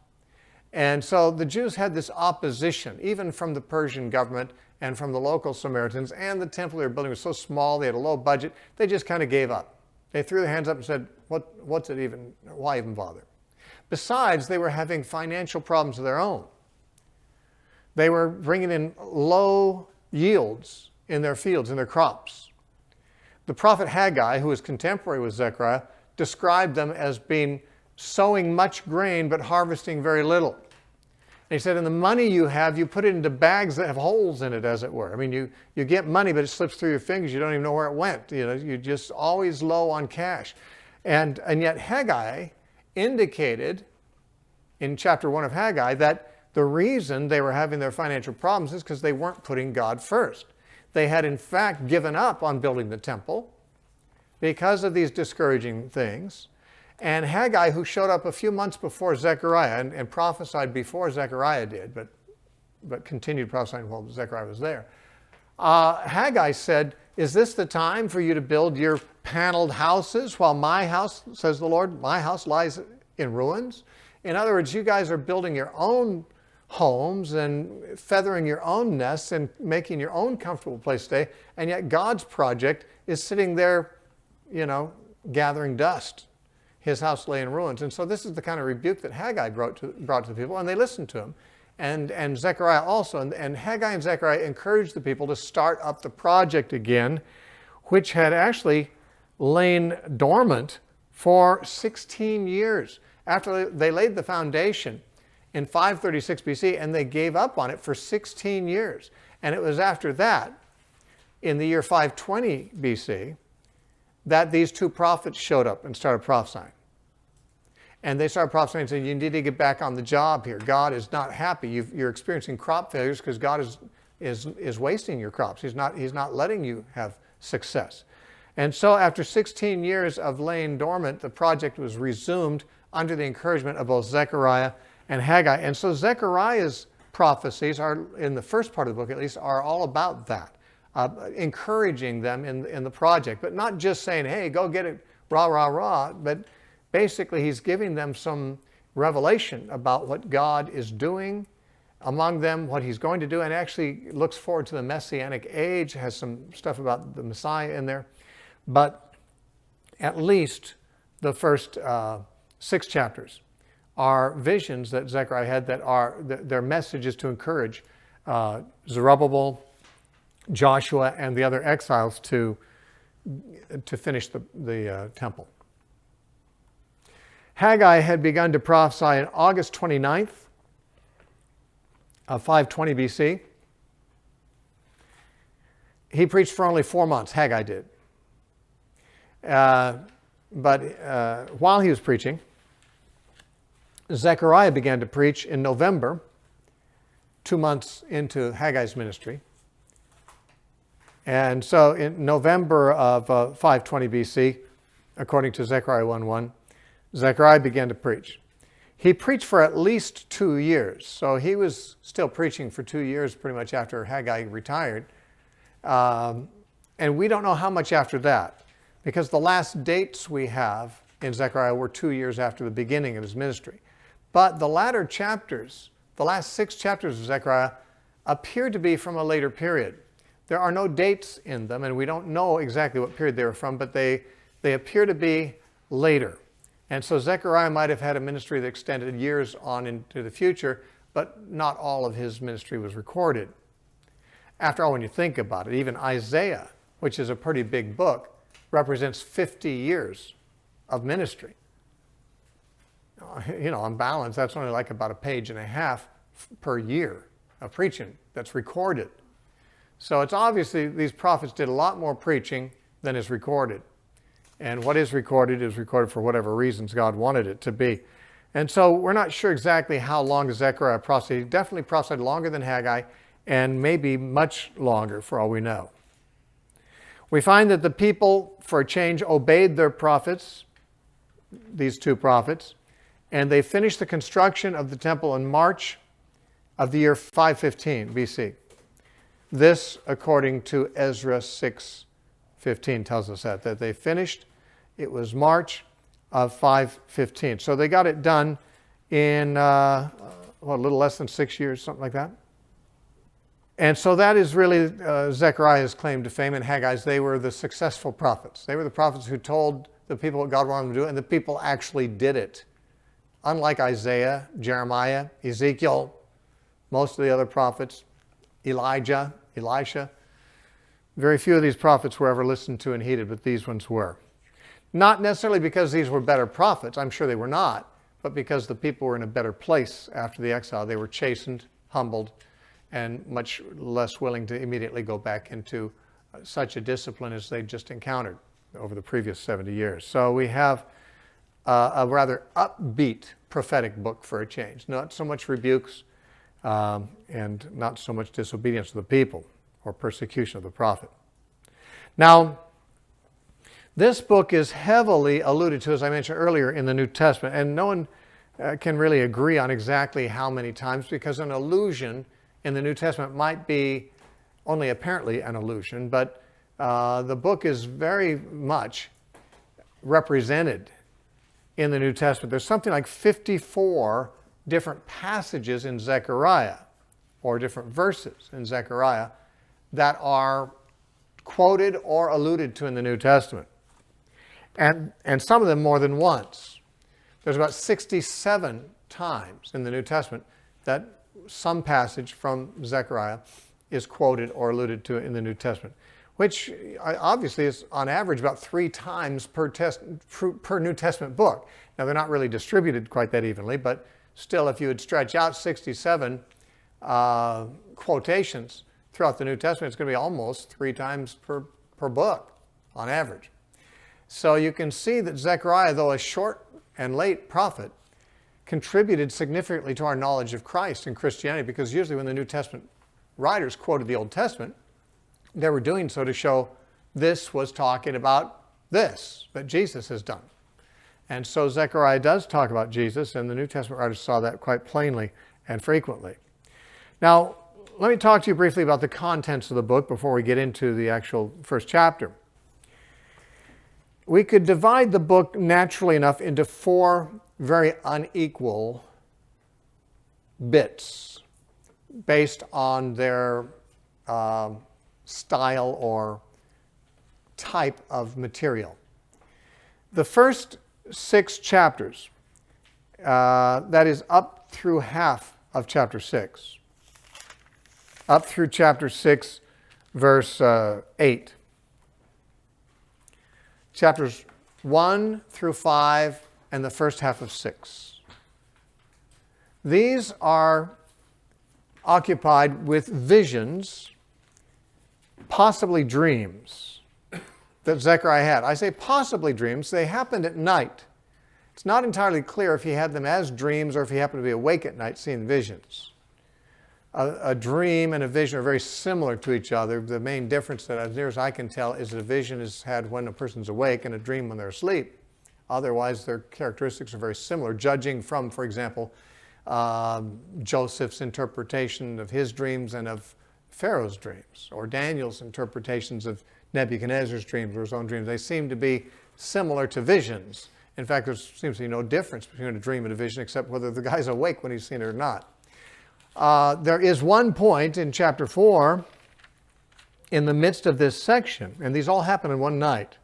And so the Jews had this opposition, even from the Persian government and from the local Samaritans, and the temple they were building was so small, they had a low budget, they just kind of gave up. They threw their hands up and said, what's it even, why even bother? Besides, they were having financial problems of their own. They were bringing in low yields in their fields, in their crops. The prophet Haggai, who was contemporary with Zechariah, described them as being sowing much grain but harvesting very little. And he said, and the money you have, you put it into bags that have holes in it, as it were. I mean, you get money, but it slips through your fingers. You don't even know where it went. You're just always low on cash. And yet Haggai indicated in chapter 1 of Haggai that the reason they were having their financial problems is because they weren't putting God first. They had, in fact, given up on building the temple because of these discouraging things. And Haggai, who showed up a few months before Zechariah and prophesied before Zechariah did, but continued prophesying while Zechariah was there, Haggai said, is this the time for you to build your paneled houses while my house, says the Lord, my house lies in ruins? In other words, you guys are building your own homes and feathering your own nests and making your own comfortable place to stay, and yet God's project is sitting there, gathering dust. His house lay in ruins. And so this is the kind of rebuke that Haggai brought to the people, and they listened to him. And Zechariah also. And Haggai and Zechariah encouraged the people to start up the project again, which had actually lain dormant for 16 years. After they laid the foundation in 536 BC, and they gave up on it for 16 years. And it was after that, in the year 520 BC, that these two prophets showed up and started prophesying. And they started prophesying and saying, you need to get back on the job here. God is not happy. You're experiencing crop failures because God is wasting your crops. He's not letting you have success. And so after 16 years of laying dormant, the project was resumed under the encouragement of both Zechariah and Haggai. And so Zechariah's prophecies are, in the first part of the book at least, are all about that. Encouraging them in the project, but not just saying, hey, go get it, rah, rah, rah, but basically he's giving them some revelation about what God is doing among them, what he's going to do, and actually looks forward to the Messianic age, has some stuff about the Messiah in there. But at least the first 6 chapters are visions that Zechariah had that are their messages to encourage Zerubbabel, Joshua, and the other exiles to finish the temple. Haggai had begun to prophesy on August 29th of 520 BC. He preached for only 4 months, Haggai did. But while he was preaching, Zechariah began to preach in November, 2 months into Haggai's ministry. And so in November of 520 BC, according to Zechariah 1:1, Zechariah began to preach. He preached for at least 2 years. So he was still preaching for 2 years pretty much after Haggai retired. And we don't know how much after that, because the last dates we have in Zechariah were 2 years after the beginning of his ministry. But the latter chapters, the last 6 chapters of Zechariah, appear to be from a later period. There are no dates in them, and we don't know exactly what period they were from, but they appear to be later. And so Zechariah might have had a ministry that extended years on into the future, but not all of his ministry was recorded. After all, when you think about it, even Isaiah, which is a pretty big book, represents 50 years of ministry. You know, on balance, that's only like about a page and a half per year of preaching that's recorded. So it's obviously these prophets did a lot more preaching than is recorded. And what is recorded for whatever reasons God wanted it to be. And so we're not sure exactly how long Zechariah prophesied. He definitely prophesied longer than Haggai, and maybe much longer for all we know. We find that the people, for a change, obeyed their prophets, these 2 prophets, and they finished the construction of the temple in March of the year 515 BC. This, according to Ezra 6:15, tells us that they finished. It was March of 515. So they got it done in a little less than 6 years, something like that. And so that is really Zechariah's claim to fame, and Haggai's. They were the successful prophets. They were the prophets who told the people what God wanted them to do, and the people actually did it. Unlike Isaiah, Jeremiah, Ezekiel, most of the other prophets, Elijah, Elisha, very few of these prophets were ever listened to and heeded, but these ones were. Not necessarily because these were better prophets, I'm sure they were not, but because the people were in a better place after the exile. They were chastened, humbled, and much less willing to immediately go back into such a discipline as they just encountered over the previous 70 years. So we have a rather upbeat prophetic book for a change. Not so much rebukes and not so much disobedience to the people or persecution of the prophet. Now, this book is heavily alluded to, as I mentioned earlier, in the New Testament, and no one can really agree on exactly how many times, because an allusion in the New Testament might be only apparently an allusion, but the book is very much represented in the New Testament. There's something like 54 different passages in Zechariah, or different verses in Zechariah, that are quoted or alluded to in the New Testament. And some of them more than once. There's about 67 times in the New Testament that some passage from Zechariah is quoted or alluded to in the New Testament, which obviously is on average about 3 times per New Testament book. Now, they're not really distributed quite that evenly, but still, if you would stretch out 67 quotations throughout the New Testament, it's going to be almost 3 times per book on average. So you can see that Zechariah, though a short and late prophet, contributed significantly to our knowledge of Christ and Christianity, because usually when the New Testament writers quoted the Old Testament, they were doing so to show this was talking about this that Jesus has done. And so Zechariah does talk about Jesus, and the New Testament writers saw that quite plainly and frequently. Now, let me talk to you briefly about the contents of the book before we get into the actual first chapter. We could divide the book naturally enough into 4 very unequal bits based on their style or type of material. The first 6 chapters, that is up through half of chapter 6, up through chapter 6, verse 8. Chapters 1 through 5 and the first half of 6. These are occupied with visions, possibly dreams, that Zechariah had. I say possibly dreams. They happened at night. It's not entirely clear if he had them as dreams or if he happened to be awake at night seeing visions. A dream and a vision are very similar to each other. The main difference, that as near as I can tell, is that a vision is had when a person's awake and a dream when they're asleep. Otherwise, their characteristics are very similar, judging from, for example, Joseph's interpretation of his dreams and of Pharaoh's dreams, or Daniel's interpretations of Nebuchadnezzar's dreams or his own dreams. They seem to be similar to visions. In fact, there seems to be no difference between a dream and a vision except whether the guy's awake when he's seen it or not. There is one point in chapter 4 in the midst of this section, and these all happen in one night.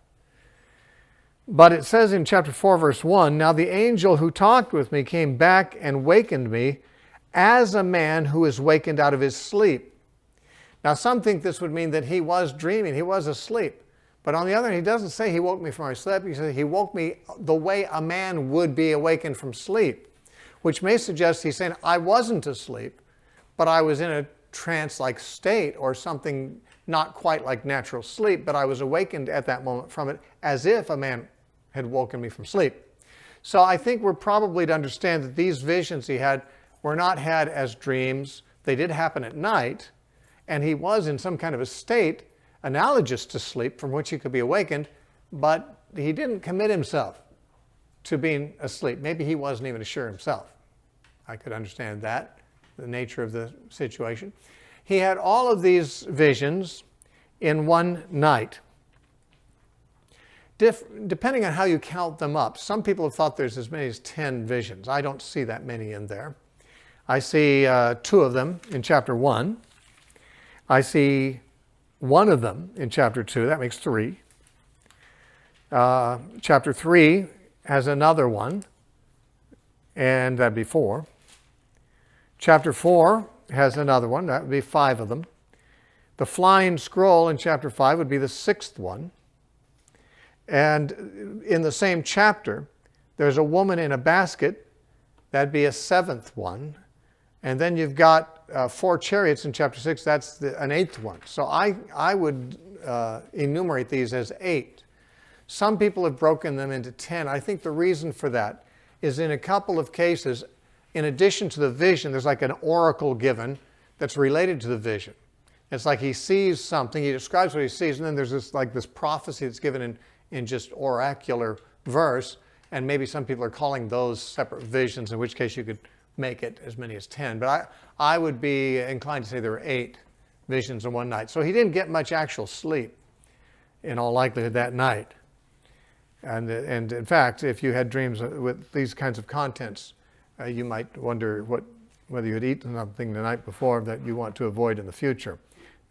But it says in chapter 4, verse 1, "Now the angel who talked with me came back and wakened me as a man who is wakened out of his sleep." Now some think this would mean that he was dreaming, he was asleep. But on the other hand, he doesn't say he woke me from my sleep. He says he woke me the way a man would be awakened from sleep, which may suggest he's saying, I wasn't asleep, but I was in a trance-like state or something not quite like natural sleep, but I was awakened at that moment from it as if a man had woken me from sleep. So I think we're probably to understand that these visions he had were not had as dreams. They did happen at night, and he was in some kind of a state analogous to sleep from which he could be awakened, but he didn't commit himself to being asleep. Maybe he wasn't even sure himself. I could understand that, the nature of the situation. He had all of these visions in one night. Depending on how you count them up, some people have thought there's as many as 10 visions. I don't see that many in there. I see 2 of them in chapter 1. I see 1 of them in chapter 2. That makes 3. Chapter 3 has another one, and that'd be 4. Chapter 4 has another one. That would be 5 of them. The flying scroll in chapter 5 would be the 6th one. And in the same chapter, there's a woman in a basket. That'd be a 7th one. And then you've got 4 chariots in chapter 6. That's an 8th one. So I would enumerate these as 8. Some people have broken them into 10. I think the reason for that is in a couple of cases, in addition to the vision, there's like an oracle given that's related to the vision. It's like he sees something, he describes what he sees, and then there's this prophecy that's given in just oracular verse, and maybe some people are calling those separate visions, in which case you could make it as many as 10. But I would be inclined to say there were 8 visions in one night. So he didn't get much actual sleep, in all likelihood, that night. And in fact, if you had dreams with these kinds of contents, you might wonder whether you had eaten something the night before that you want to avoid in the future,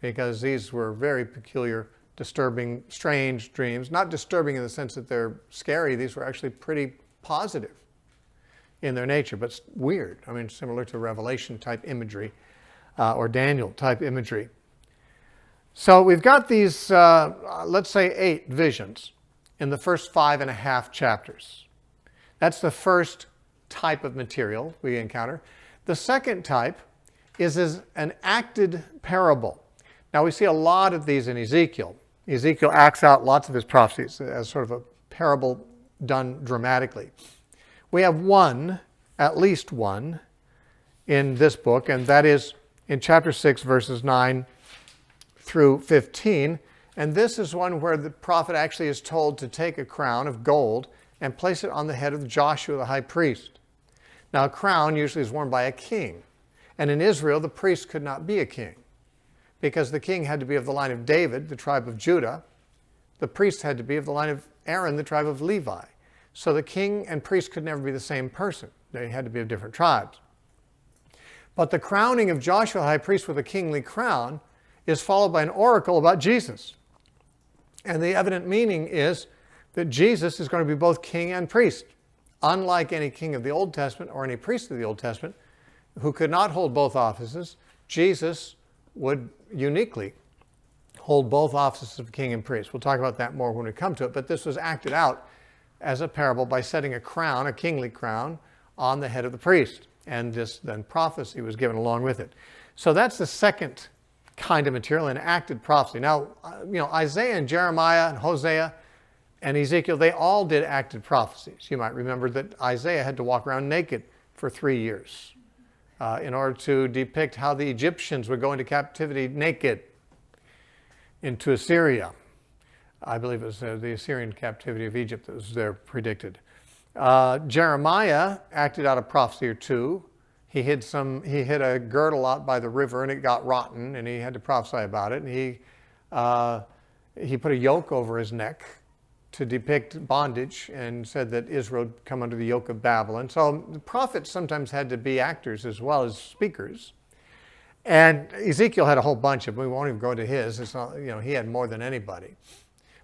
because these were very peculiar, disturbing, strange dreams. Not disturbing in the sense that they're scary. These were actually pretty positive in their nature, but weird. I mean, similar to Revelation type imagery or Daniel type imagery. So we've got these, let's say 8 visions in the first 5.5 chapters. That's the first type of material we encounter. The second type is an acted parable. Now we see a lot of these in Ezekiel. Ezekiel acts out lots of his prophecies as sort of a parable done dramatically. We have one, at least one, in this book, and that is in chapter 6, verses 9 through 15. And this is one where the prophet actually is told to take a crown of gold and place it on the head of Joshua the high priest. Now, a crown usually is worn by a king. And in Israel, the priest could not be a king, because the king had to be of the line of David, the tribe of Judah. The priest had to be of the line of Aaron, the tribe of Levi. So the king and priest could never be the same person. They had to be of different tribes. But the crowning of Joshua the high priest with a kingly crown is followed by an oracle about Jesus. And the evident meaning is that Jesus is going to be both king and priest. Unlike any king of the Old Testament or any priest of the Old Testament who could not hold both offices, Jesus would uniquely hold both offices of king and priest. We'll talk about that more when we come to it, but this was acted out as a parable by setting a crown, a kingly crown, on the head of the priest. And this then prophecy was given along with it. So that's the second kind of material, enacted prophecy. Now, Isaiah and Jeremiah and Hosea and Ezekiel, they all did acted prophecies. You might remember that Isaiah had to walk around naked for 3 years in order to depict how the Egyptians would go into captivity naked into Assyria. I believe it was the Assyrian captivity of Egypt that was there predicted. Jeremiah acted out a prophecy or two. He hid a girdle out by the river and it got rotten, and he had to prophesy about it. And he put a yoke over his neck to depict bondage and said that Israel would come under the yoke of Babylon. So the prophets sometimes had to be actors as well as speakers. And Ezekiel had a whole bunch of them. We won't even go to his. It's not, he had more than anybody.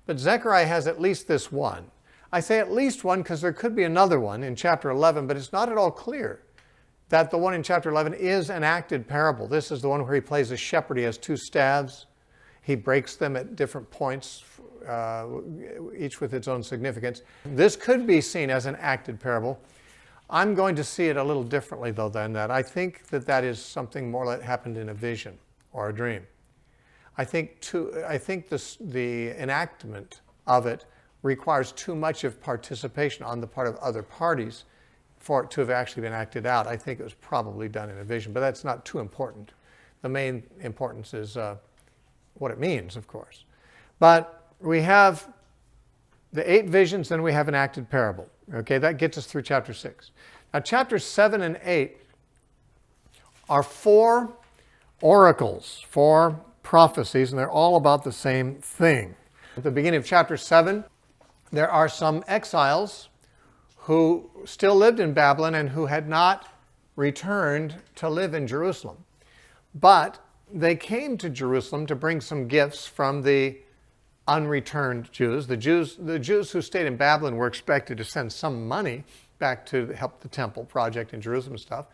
But Zechariah has at least this one. I say at least one because there could be another one in chapter 11, but it's not at all clear that the one in chapter 11 is an acted parable. This is the one where he plays a shepherd. He has 2 staves. He breaks them at different points, each with its own significance. This could be seen as an acted parable. I'm going to see it a little differently, though, than that. I think that is something more that happened in a vision or a dream. I think the enactment of it requires too much of participation on the part of other parties for it to have actually been acted out. I think it was probably done in a vision, but that's not too important. The main importance is what it means, of course. But we have the 8 visions, then we have an acted parable. Okay, that gets us through chapter 6. Now, chapters 7 and 8 are 4 oracles, 4 prophecies, and they're all about the same thing. At the beginning of chapter 7, there are some exiles who still lived in Babylon and who had not returned to live in Jerusalem. But they came to Jerusalem to bring some gifts from the unreturned Jews. The Jews who stayed in Babylon were expected to send some money back to help the temple project in Jerusalem and stuff.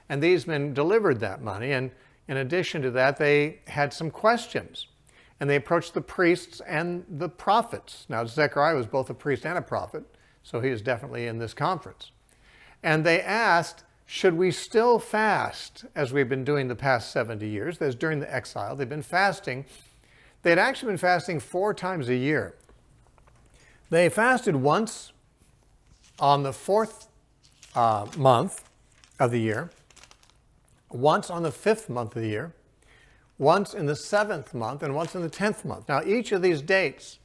And these men delivered that money. And in addition to that, they had some questions. And they approached the priests and the prophets. Now, Zechariah was both a priest and a prophet, so he was definitely in this conference. And they asked, should we still fast as we've been doing the past 70 years? That's during the exile. They've been fasting. They had actually been fasting 4 times a year. They fasted once on the 4th month of the year, once on the 5th month of the year, once in the 7th month, and once in the 10th month. Now, each of these dates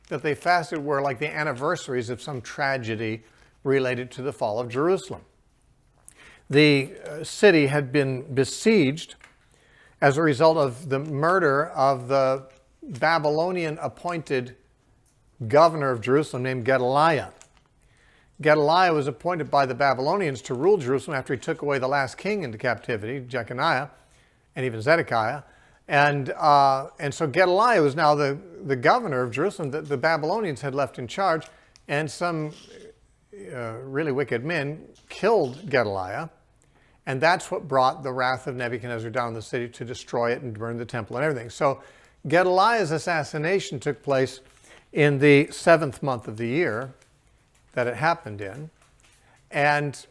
that they fasted were like the anniversaries of some tragedy related to the fall of Jerusalem. The city had been besieged as a result of the murder of the Babylonian appointed governor of Jerusalem named Gedaliah. Gedaliah was appointed by the Babylonians to rule Jerusalem after he took away the last king into captivity, Jeconiah, and even Zedekiah. And so Gedaliah was now the governor of Jerusalem that the Babylonians had left in charge, and some really wicked men killed Gedaliah, and that's what brought the wrath of Nebuchadnezzar down on the city to destroy it and burn the temple and everything. So Gedaliah's assassination took place in the 7th month of the year that it happened in, and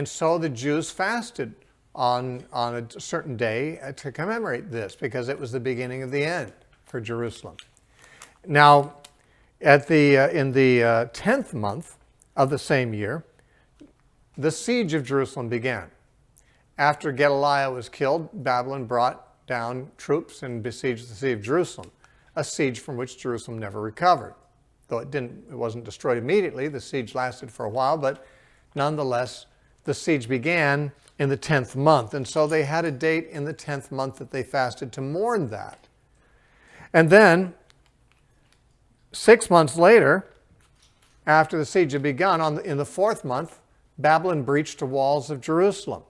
so the Jews fasted on a certain day to commemorate this because it was the beginning of the end for Jerusalem. Now, in the 10th month of the same year, the siege of Jerusalem began. After Gedaliah was killed, Babylon brought down troops and besieged the city of Jerusalem, a siege from which Jerusalem never recovered. Though it wasn't destroyed immediately, the siege lasted for a while, but nonetheless, the siege began in the 10th month. And so they had a date in the 10th month that they fasted to mourn that. And then, 6 months later, after the siege had begun, in the 4th month, Babylon breached the walls of Jerusalem.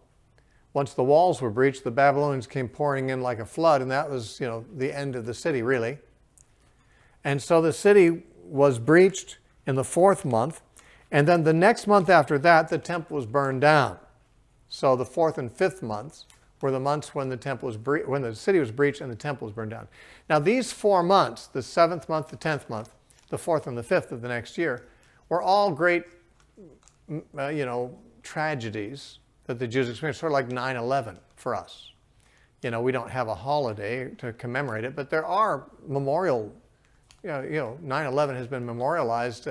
Once the walls were breached, the Babylonians came pouring in like a flood, and that was, the end of the city, really. And so the city was breached in the 4th month, and then the next month after that, the temple was burned down. So the 4th and 5th months were the months when when the city was breached and the temple was burned down. Now these 4 months, the 7th month, the 10th month, the 4th and the 5th of the next year, were all great, tragedies that the Jews experienced, sort of like 9/11 for us. We don't have a holiday to commemorate it, but there are memorial, 9/11 has been memorialized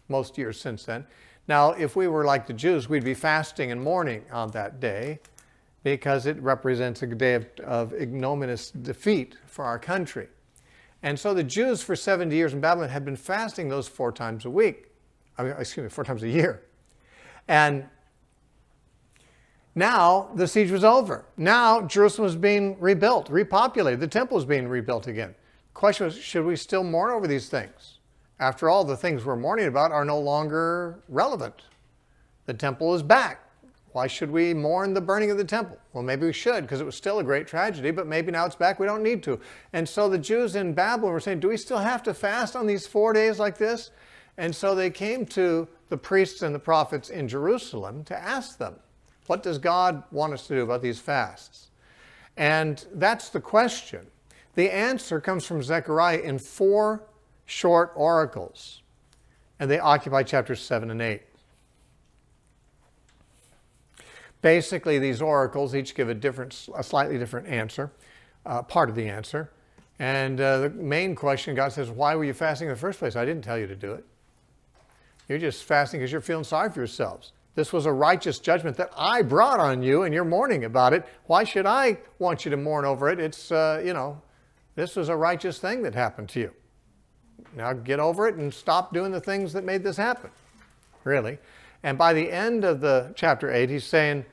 most years since then. Now, if we were like the Jews, we'd be fasting and mourning on that day because it represents a day of ignominious defeat for our country. And so the Jews for 70 years in Babylon had been fasting those 4 times a week. 4 times a year. And now the siege was over. Now Jerusalem was being rebuilt, repopulated. The temple was being rebuilt again. The question was, should we still mourn over these things? After all, the things we're mourning about are no longer relevant. The temple is back. Why should we mourn the burning of the temple? Well, maybe we should, because it was still a great tragedy, but maybe now it's back, we don't need to. And so the Jews in Babylon were saying, do we still have to fast on these 4 days like this? And so they came to the priests and the prophets in Jerusalem to ask them, what does God want us to do about these fasts? And that's the question. The answer comes from Zechariah in 4 short oracles, and they occupy chapters 7 and 8. Basically, these oracles each give a slightly different answer, part of the answer. And the main question, God says, why were you fasting in the first place? I didn't tell you to do it. You're just fasting because you're feeling sorry for yourselves. This was a righteous judgment that I brought on you, and you're mourning about it. Why should I want you to mourn over it? It's, this was a righteous thing that happened to you. Now get over it and stop doing the things that made this happen, really. And by the end of the chapter 8, he's saying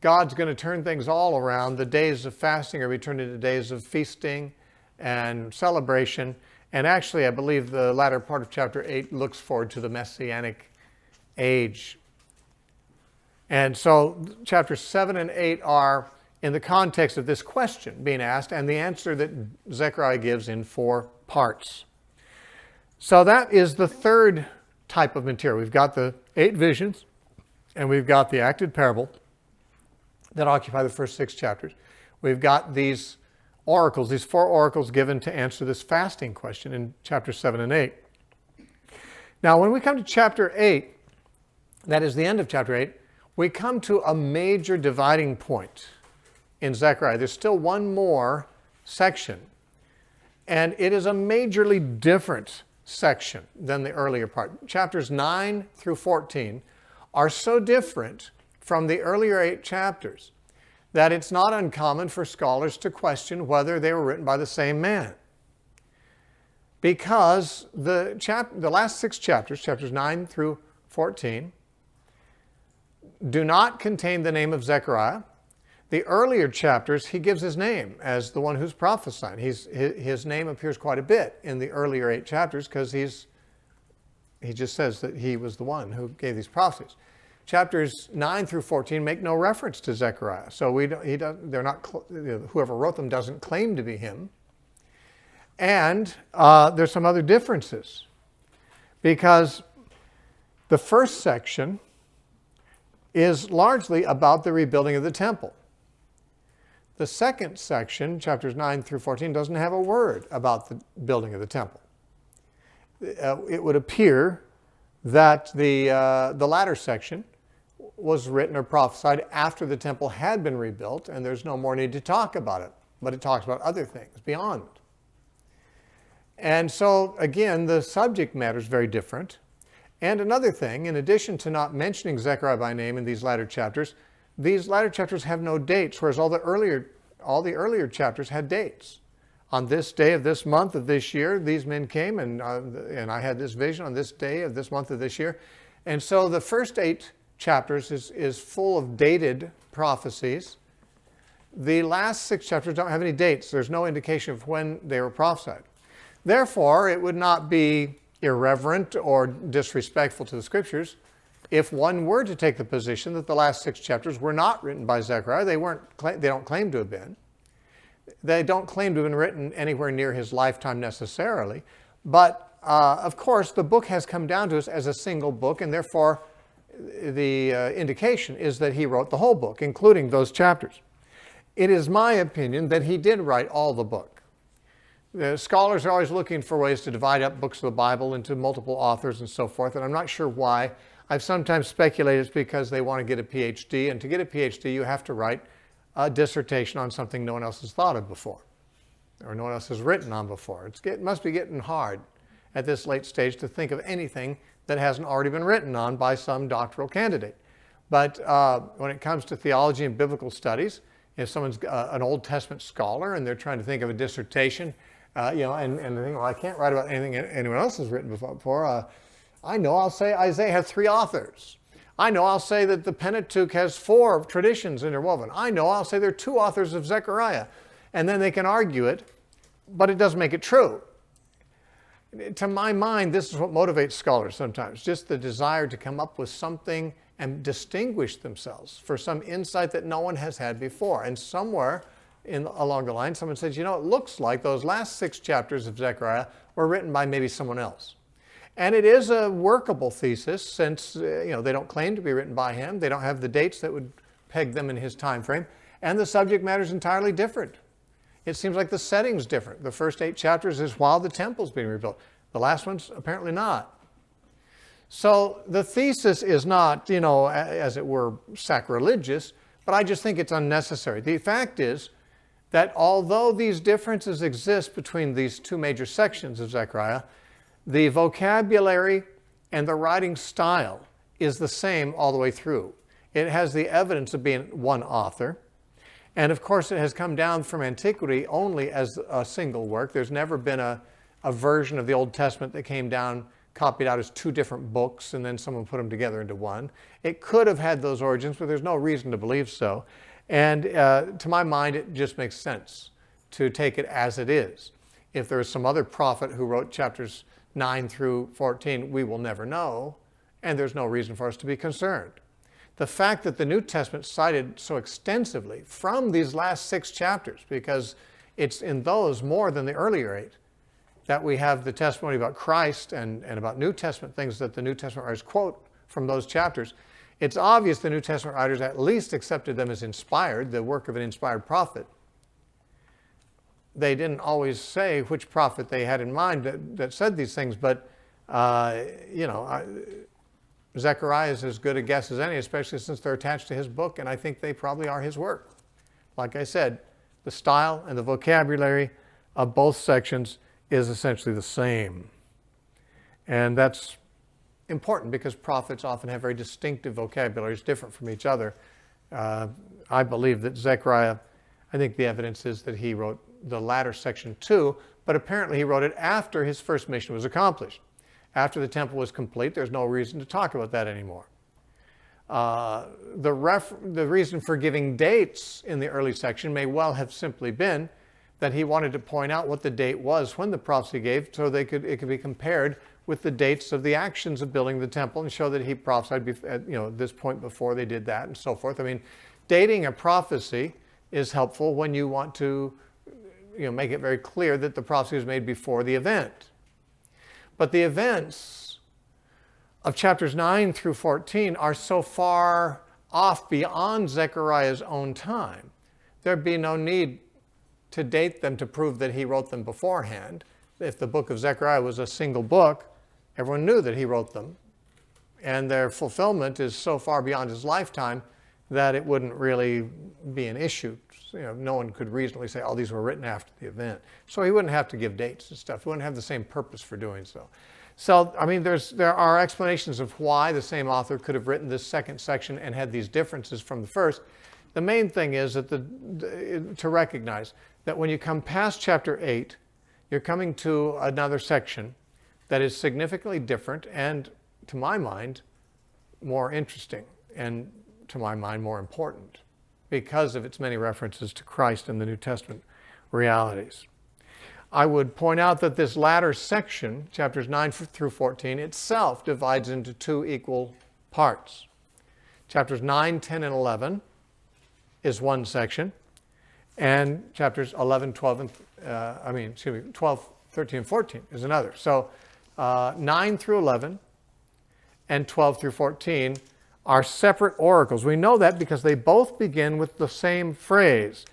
God's going to turn things all around. The days of fasting are returned into days of feasting and celebration. And actually, I believe the latter part of chapter 8 looks forward to the Messianic age. And so chapters 7 and 8 are in the context of this question being asked and the answer that Zechariah gives in 4 parts. So that is the third type of material. We've got the 8 visions, and we've got the acted parable that occupy the first 6 chapters. We've got these oracles, these 4 oracles given to answer this fasting question in chapters 7 and 8. Now, when we come to chapter 8, that is the end of chapter 8, we come to a major dividing point in Zechariah. There's still one more section, and it is a majorly different section than the earlier part. Chapters 9 through 14 are so different from the earlier 8 chapters that it's not uncommon for scholars to question whether they were written by the same man. Because the last 6 chapters, chapters 9 through 14, do not contain the name of Zechariah. The earlier chapters, he gives his name as the one who's prophesying. His name appears quite a bit in the earlier 8 chapters because he just says that he was the one who gave these prophecies. Chapters 9 through 14 make no reference to Zechariah. So whoever wrote them doesn't claim to be him. And there's some other differences because the first section is largely about the rebuilding of the temple. The second section, chapters 9 through 14, doesn't have a word about the building of the temple. It would appear that the latter section was written or prophesied after the temple had been rebuilt, and there's no more need to talk about it. But it talks about other things beyond. And so, again, the subject matter is very different. And another thing, in addition to not mentioning Zechariah by name in these latter chapters have no dates, whereas all the earlier chapters had dates. On this day of this month of this year, these men came, and I had this vision on this day of this month of this year. And so the first 8 chapters is full of dated prophecies. The last 6 chapters don't have any dates. There's no indication of when they were prophesied. Therefore, it would not be irreverent or disrespectful to the Scriptures if one were to take the position that the last 6 chapters were not written by Zechariah. They don't claim to have been. They don't claim to have been written anywhere near his lifetime necessarily. But, of course, the book has come down to us as a single book, and therefore the indication is that he wrote the whole book, including those chapters. It is my opinion that he did write all the book. The scholars are always looking for ways to divide up books of the Bible into multiple authors and so forth, and I'm not sure why. I've sometimes speculated it's because they want to get a PhD, and to get a PhD you have to write a dissertation on something no one else has thought of before, or no one else has written on before. It must be getting hard at this late stage to think of anything that hasn't already been written on by some doctoral candidate. But when it comes to theology and biblical studies, if someone's an Old Testament scholar and they're trying to think of a dissertation, and they think, well, I can't write about anything anyone else has written before. I know I'll say Isaiah has 3 authors. I know I'll say that the Pentateuch has 4 traditions interwoven. I know I'll say there are 2 authors of Zechariah. And then they can argue it, but it doesn't make it true. To my mind, this is what motivates scholars sometimes, just the desire to come up with something and distinguish themselves for some insight that no one has had before. And somewhere along the line, someone says, it looks like those last 6 chapters of Zechariah were written by maybe someone else. And it is a workable thesis since, they don't claim to be written by him. They don't have the dates that would peg them in his time frame. And the subject matter is entirely different. It seems like the setting's different. The first 8 chapters is while the temple's being rebuilt. The last one's apparently not. So the thesis is not, as it were, sacrilegious, but I just think it's unnecessary. The fact is that although these differences exist between these 2 major sections of Zechariah, the vocabulary and the writing style is the same all the way through. It has the evidence of being one author. And of course, it has come down from antiquity only as a single work. There's never been a version of the Old Testament that came down, copied out as 2 different books, and then someone put them together into one. It could have had those origins, but there's no reason to believe so. And to my mind, it just makes sense to take it as it is. If there is some other prophet who wrote chapters 9 through 14, we will never know, and there's no reason for us to be concerned. The fact that the New Testament cited so extensively from these last 6 chapters, because it's in those more than the earlier 8, that we have the testimony about Christ and about New Testament things that the New Testament writers quote from those chapters, it's obvious the New Testament writers at least accepted them as inspired, the work of an inspired prophet. They didn't always say which prophet they had in mind that said these things, but, Zechariah is as good a guess as any, especially since they're attached to his book, and I think they probably are his work. Like I said, the style and the vocabulary of both sections is essentially the same. And that's important because prophets often have very distinctive vocabularies different from each other. I believe that Zechariah, I think the evidence is that he wrote the latter section too, but apparently he wrote it after his first mission was accomplished. After the temple was complete, there's no reason to talk about that anymore. The reason for giving dates in the early section may well have simply been that he wanted to point out what the date was when the prophecy gave, so it could be compared with the dates of the actions of building the temple and show that he prophesied at this point before they did that and so forth. I mean, dating a prophecy is helpful when you want to make it very clear that the prophecy was made before the event. But the events of chapters 9 through 14 are so far off beyond Zechariah's own time, there'd be no need to date them to prove that he wrote them beforehand. If the book of Zechariah was a single book, everyone knew that he wrote them. And their fulfillment is so far beyond his lifetime that it wouldn't really be an issue. No one could reasonably say, oh, these were written after the event. So he wouldn't have to give dates and stuff. He wouldn't have the same purpose for doing so. So, I mean, there are explanations of why the same author could have written this second section and had these differences from the first. The main thing is that to recognize that when you come past chapter 8, you're coming to another section that is significantly different and, to my mind, more interesting and, to my mind, more important because of its many references to Christ and the New Testament realities. I would point out that this latter section, chapters 9 through 14, itself divides into 2 equal parts. Chapters 9, 10, and 11 is one section, and chapters 11, 12, 12, 13, and 14 is another. So 9 through 11 and 12 through 14 are separate oracles. We know that because they both begin with the same phrase.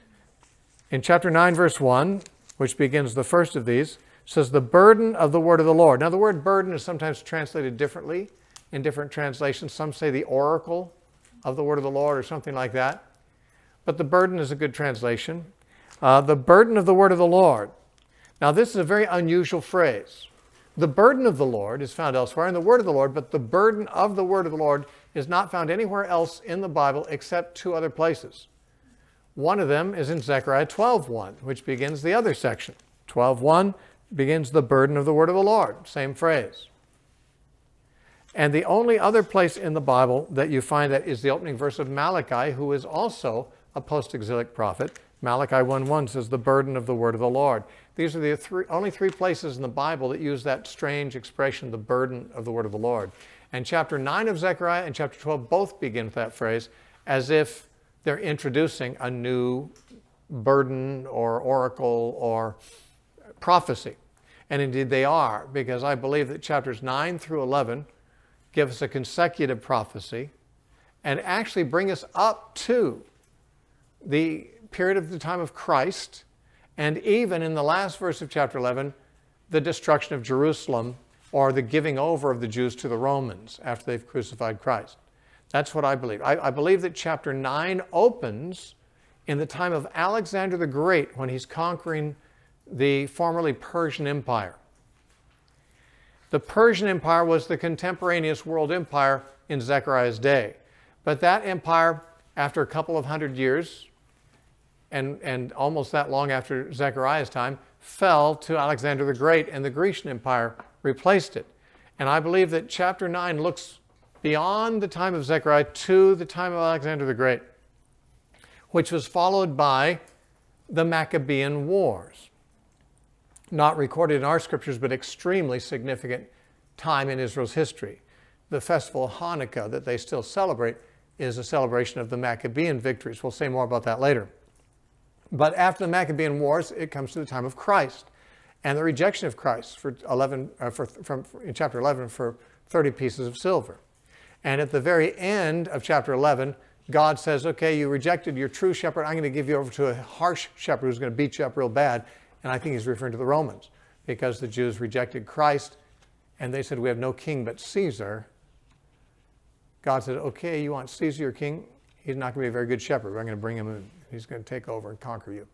In chapter 9, verse 1, which begins the first of these, says, the burden of the word of the Lord. Now, the word burden is sometimes translated differently in different translations. Some say the oracle of the word of the Lord or something like that. but the burden is a good translation. The burden of the word of the Lord. Now, this is a very unusual phrase. The burden of the Lord is found elsewhere in the word of the Lord, but the burden of the word of the Lord is not found anywhere else in the Bible except two other places. One of them is in Zechariah 12:1, which begins the other section. 12:1 begins the burden of the word of the Lord, same phrase. And the only other place in the Bible that you find that is the opening verse of Malachi, who is also a post-exilic prophet. Malachi 1:1 says, the burden of the word of the Lord. These are the only three places in the Bible that use that strange expression, the burden of the word of the Lord. And chapter 9 of Zechariah and chapter 12 both begin with that phrase, as if they're introducing a new burden or oracle or prophecy. And indeed they are, because I believe that chapters 9 through 11 give us a consecutive prophecy and actually bring us up to the period of the time of Christ, and even in the last verse of chapter 11, the destruction of Jerusalem, or the giving over of the Jews to the Romans after they've crucified Christ. That's what I believe. I believe that chapter 9 opens in the time of Alexander the Great, when he's conquering the formerly Persian Empire. The Persian Empire was the contemporaneous world empire in Zechariah's day. But that empire, after a couple of hundred years, and almost that long after Zechariah's time, fell to Alexander the Great, and the Grecian Empire replaced it. And I believe that chapter 9 looks beyond the time of Zechariah to the time of Alexander the Great, which was followed by the Maccabean Wars. Not recorded in our scriptures, but extremely significant time in Israel's history. The festival of Hanukkah that they still celebrate is a celebration of the Maccabean victories. We'll say more about that later. But after the Maccabean Wars, it comes to the time of Christ and the rejection of Christ in chapter 11 for 30 pieces of silver. And at the very end of chapter 11, God says, okay, you rejected your true shepherd. I'm going to give you over to a harsh shepherd who's going to beat you up real bad. And I think he's referring to the Romans, because the Jews rejected Christ and they said, we have no king but Caesar. God said, okay, you want Caesar your king? He's not going to be a very good shepherd. We're going to bring him in. He's going to take over and conquer you.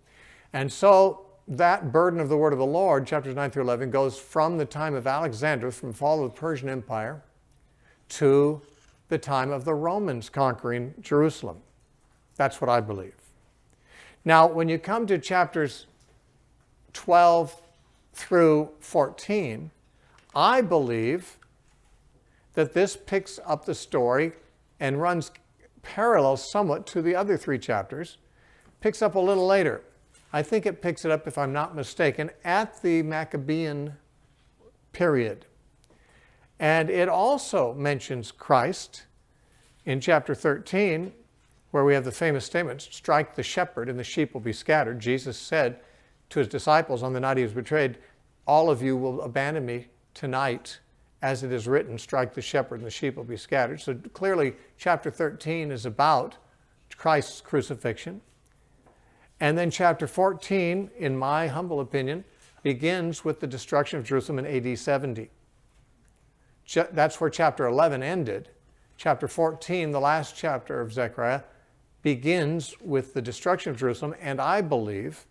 And so that burden of the word of the Lord, chapters 9 through 11, goes from the time of Alexander, from the fall of the Persian Empire, to the time of the Romans conquering Jerusalem. That's what I believe. Now, when you come to chapters 12 through 14, I believe that this picks up the story and runs parallel somewhat to the other three chapters, picks up a little later. I think it picks it up, if I'm not mistaken, at the Maccabean period. And it also mentions Christ in chapter 13, where we have the famous statement, strike the shepherd and the sheep will be scattered. Jesus said to his disciples on the night he was betrayed, all of you will abandon me tonight, as it is written, strike the shepherd and the sheep will be scattered. So clearly, chapter 13 is about Christ's crucifixion. And then chapter 14, in my humble opinion, begins with the destruction of Jerusalem in AD 70. That's where chapter 11 ended. Chapter 14, the last chapter of Zechariah, begins with the destruction of Jerusalem, and I believe,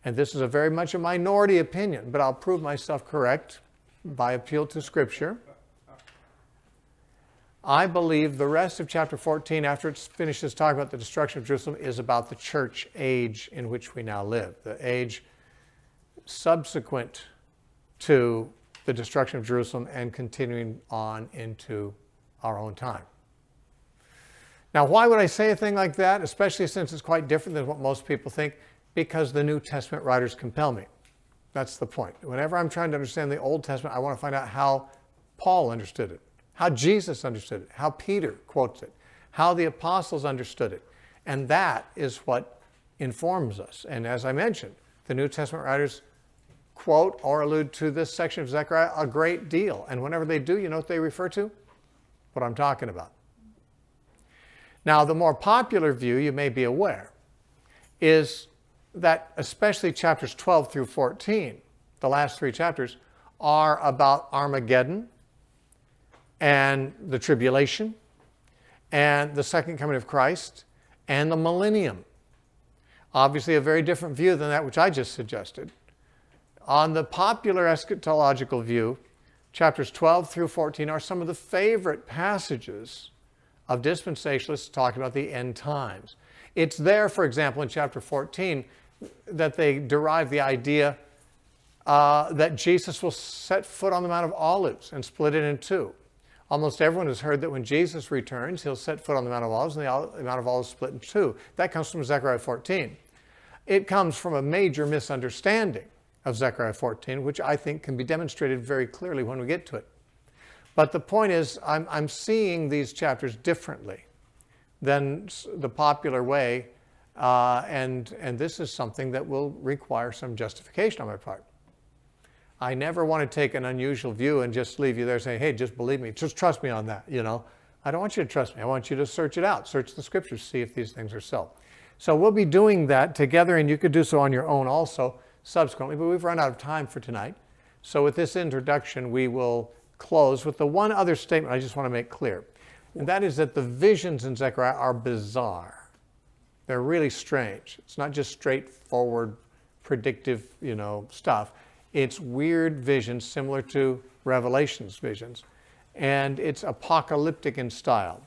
and this is a very much a minority opinion, but I'll prove myself correct by appeal to Scripture. I believe the rest of chapter 14, after it finishes talking about the destruction of Jerusalem, is about the church age in which we now live, the age subsequent to the destruction of Jerusalem and continuing on into our own time. Now, why would I say a thing like that, especially since it's quite different than what most people think? Because the New Testament writers compel me. That's the point. Whenever I'm trying to understand the Old Testament, I want to find out how Paul understood it, how Jesus understood it, how Peter quotes it, how the apostles understood it. And that is what informs us. And as I mentioned, the New Testament writers quote or allude to this section of Zechariah a great deal. And whenever they do, you know what they refer to? What I'm talking about. Now, the more popular view, you may be aware, is that especially chapters 12 through 14, the last three chapters, are about Armageddon and the tribulation and the second coming of Christ and the millennium. Obviously a very different view than that which I just suggested. On the popular eschatological view, chapters 12 through 14 are some of the favorite passages of dispensationalists talking about the end times. It's there, for example, in chapter 14, that they derive the idea that Jesus will set foot on the Mount of Olives and split it in two. Almost everyone has heard that when Jesus returns, he'll set foot on the Mount of Olives and the Mount of Olives split in two. That comes from Zechariah 14. It comes from a major misunderstanding of Zechariah 14, which I think can be demonstrated very clearly when we get to it. But the point is, I'm seeing these chapters differently than the popular way, and this is something that will require some justification on my part. I never want to take an unusual view and just leave you there saying, hey, just believe me, just trust me on that, you know. I don't want you to trust me. I want you to search it out, search the scriptures, see if these things are so. So we'll be doing that together, and you could do so on your own also subsequently, but we've run out of time for tonight. So with this introduction, we will close with the one other statement I just want to make clear, and that is that the visions in Zechariah are bizarre. They're really strange. It's not just straightforward, predictive, stuff. It's weird visions similar to Revelation's visions, and it's apocalyptic in style.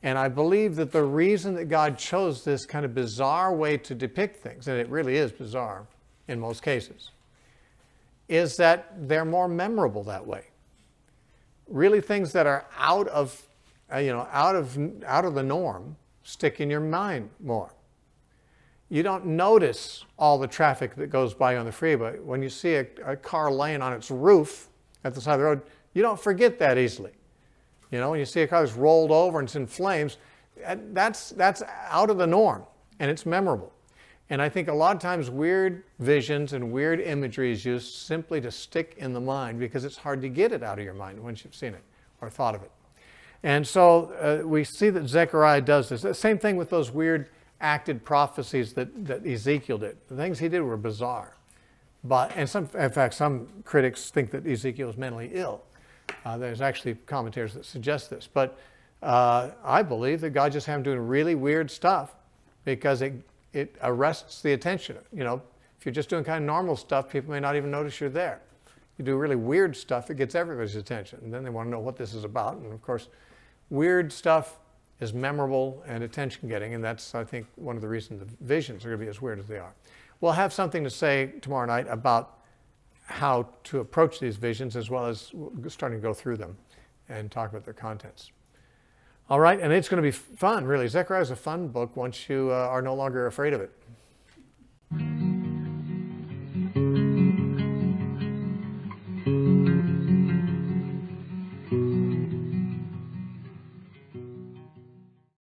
And I believe that the reason that God chose this kind of bizarre way to depict things, and it really is bizarre in most cases, is that they're more memorable that way. Really, things that are out of the norm stick in your mind more. You don't notice all the traffic that goes by on the freeway. When you see a car laying on its roof at the side of the road, you don't forget that easily. When you see a car that's rolled over and it's in flames, that's out of the norm, and it's memorable. And I think a lot of times weird visions and weird imagery is used simply to stick in the mind because it's hard to get it out of your mind once you've seen it or thought of it. And so we see that Zechariah does this. The same thing with those weird acted prophecies that Ezekiel did. The things he did were bizarre. In fact, some critics think that Ezekiel is mentally ill. There's actually commentators that suggest this. But I believe that God just had him doing really weird stuff because it arrests the attention. If you're just doing kind of normal stuff, people may not even notice you're there. You do really weird stuff, it gets everybody's attention. And then they want to know what this is about. And of course, weird stuff is memorable and attention-getting, and that's, I think, one of the reasons the visions are going to be as weird as they are. We'll have something to say tomorrow night about how to approach these visions, as well as starting to go through them and talk about their contents. All right, and it's going to be fun, really. Zechariah is a fun book once you are no longer afraid of it.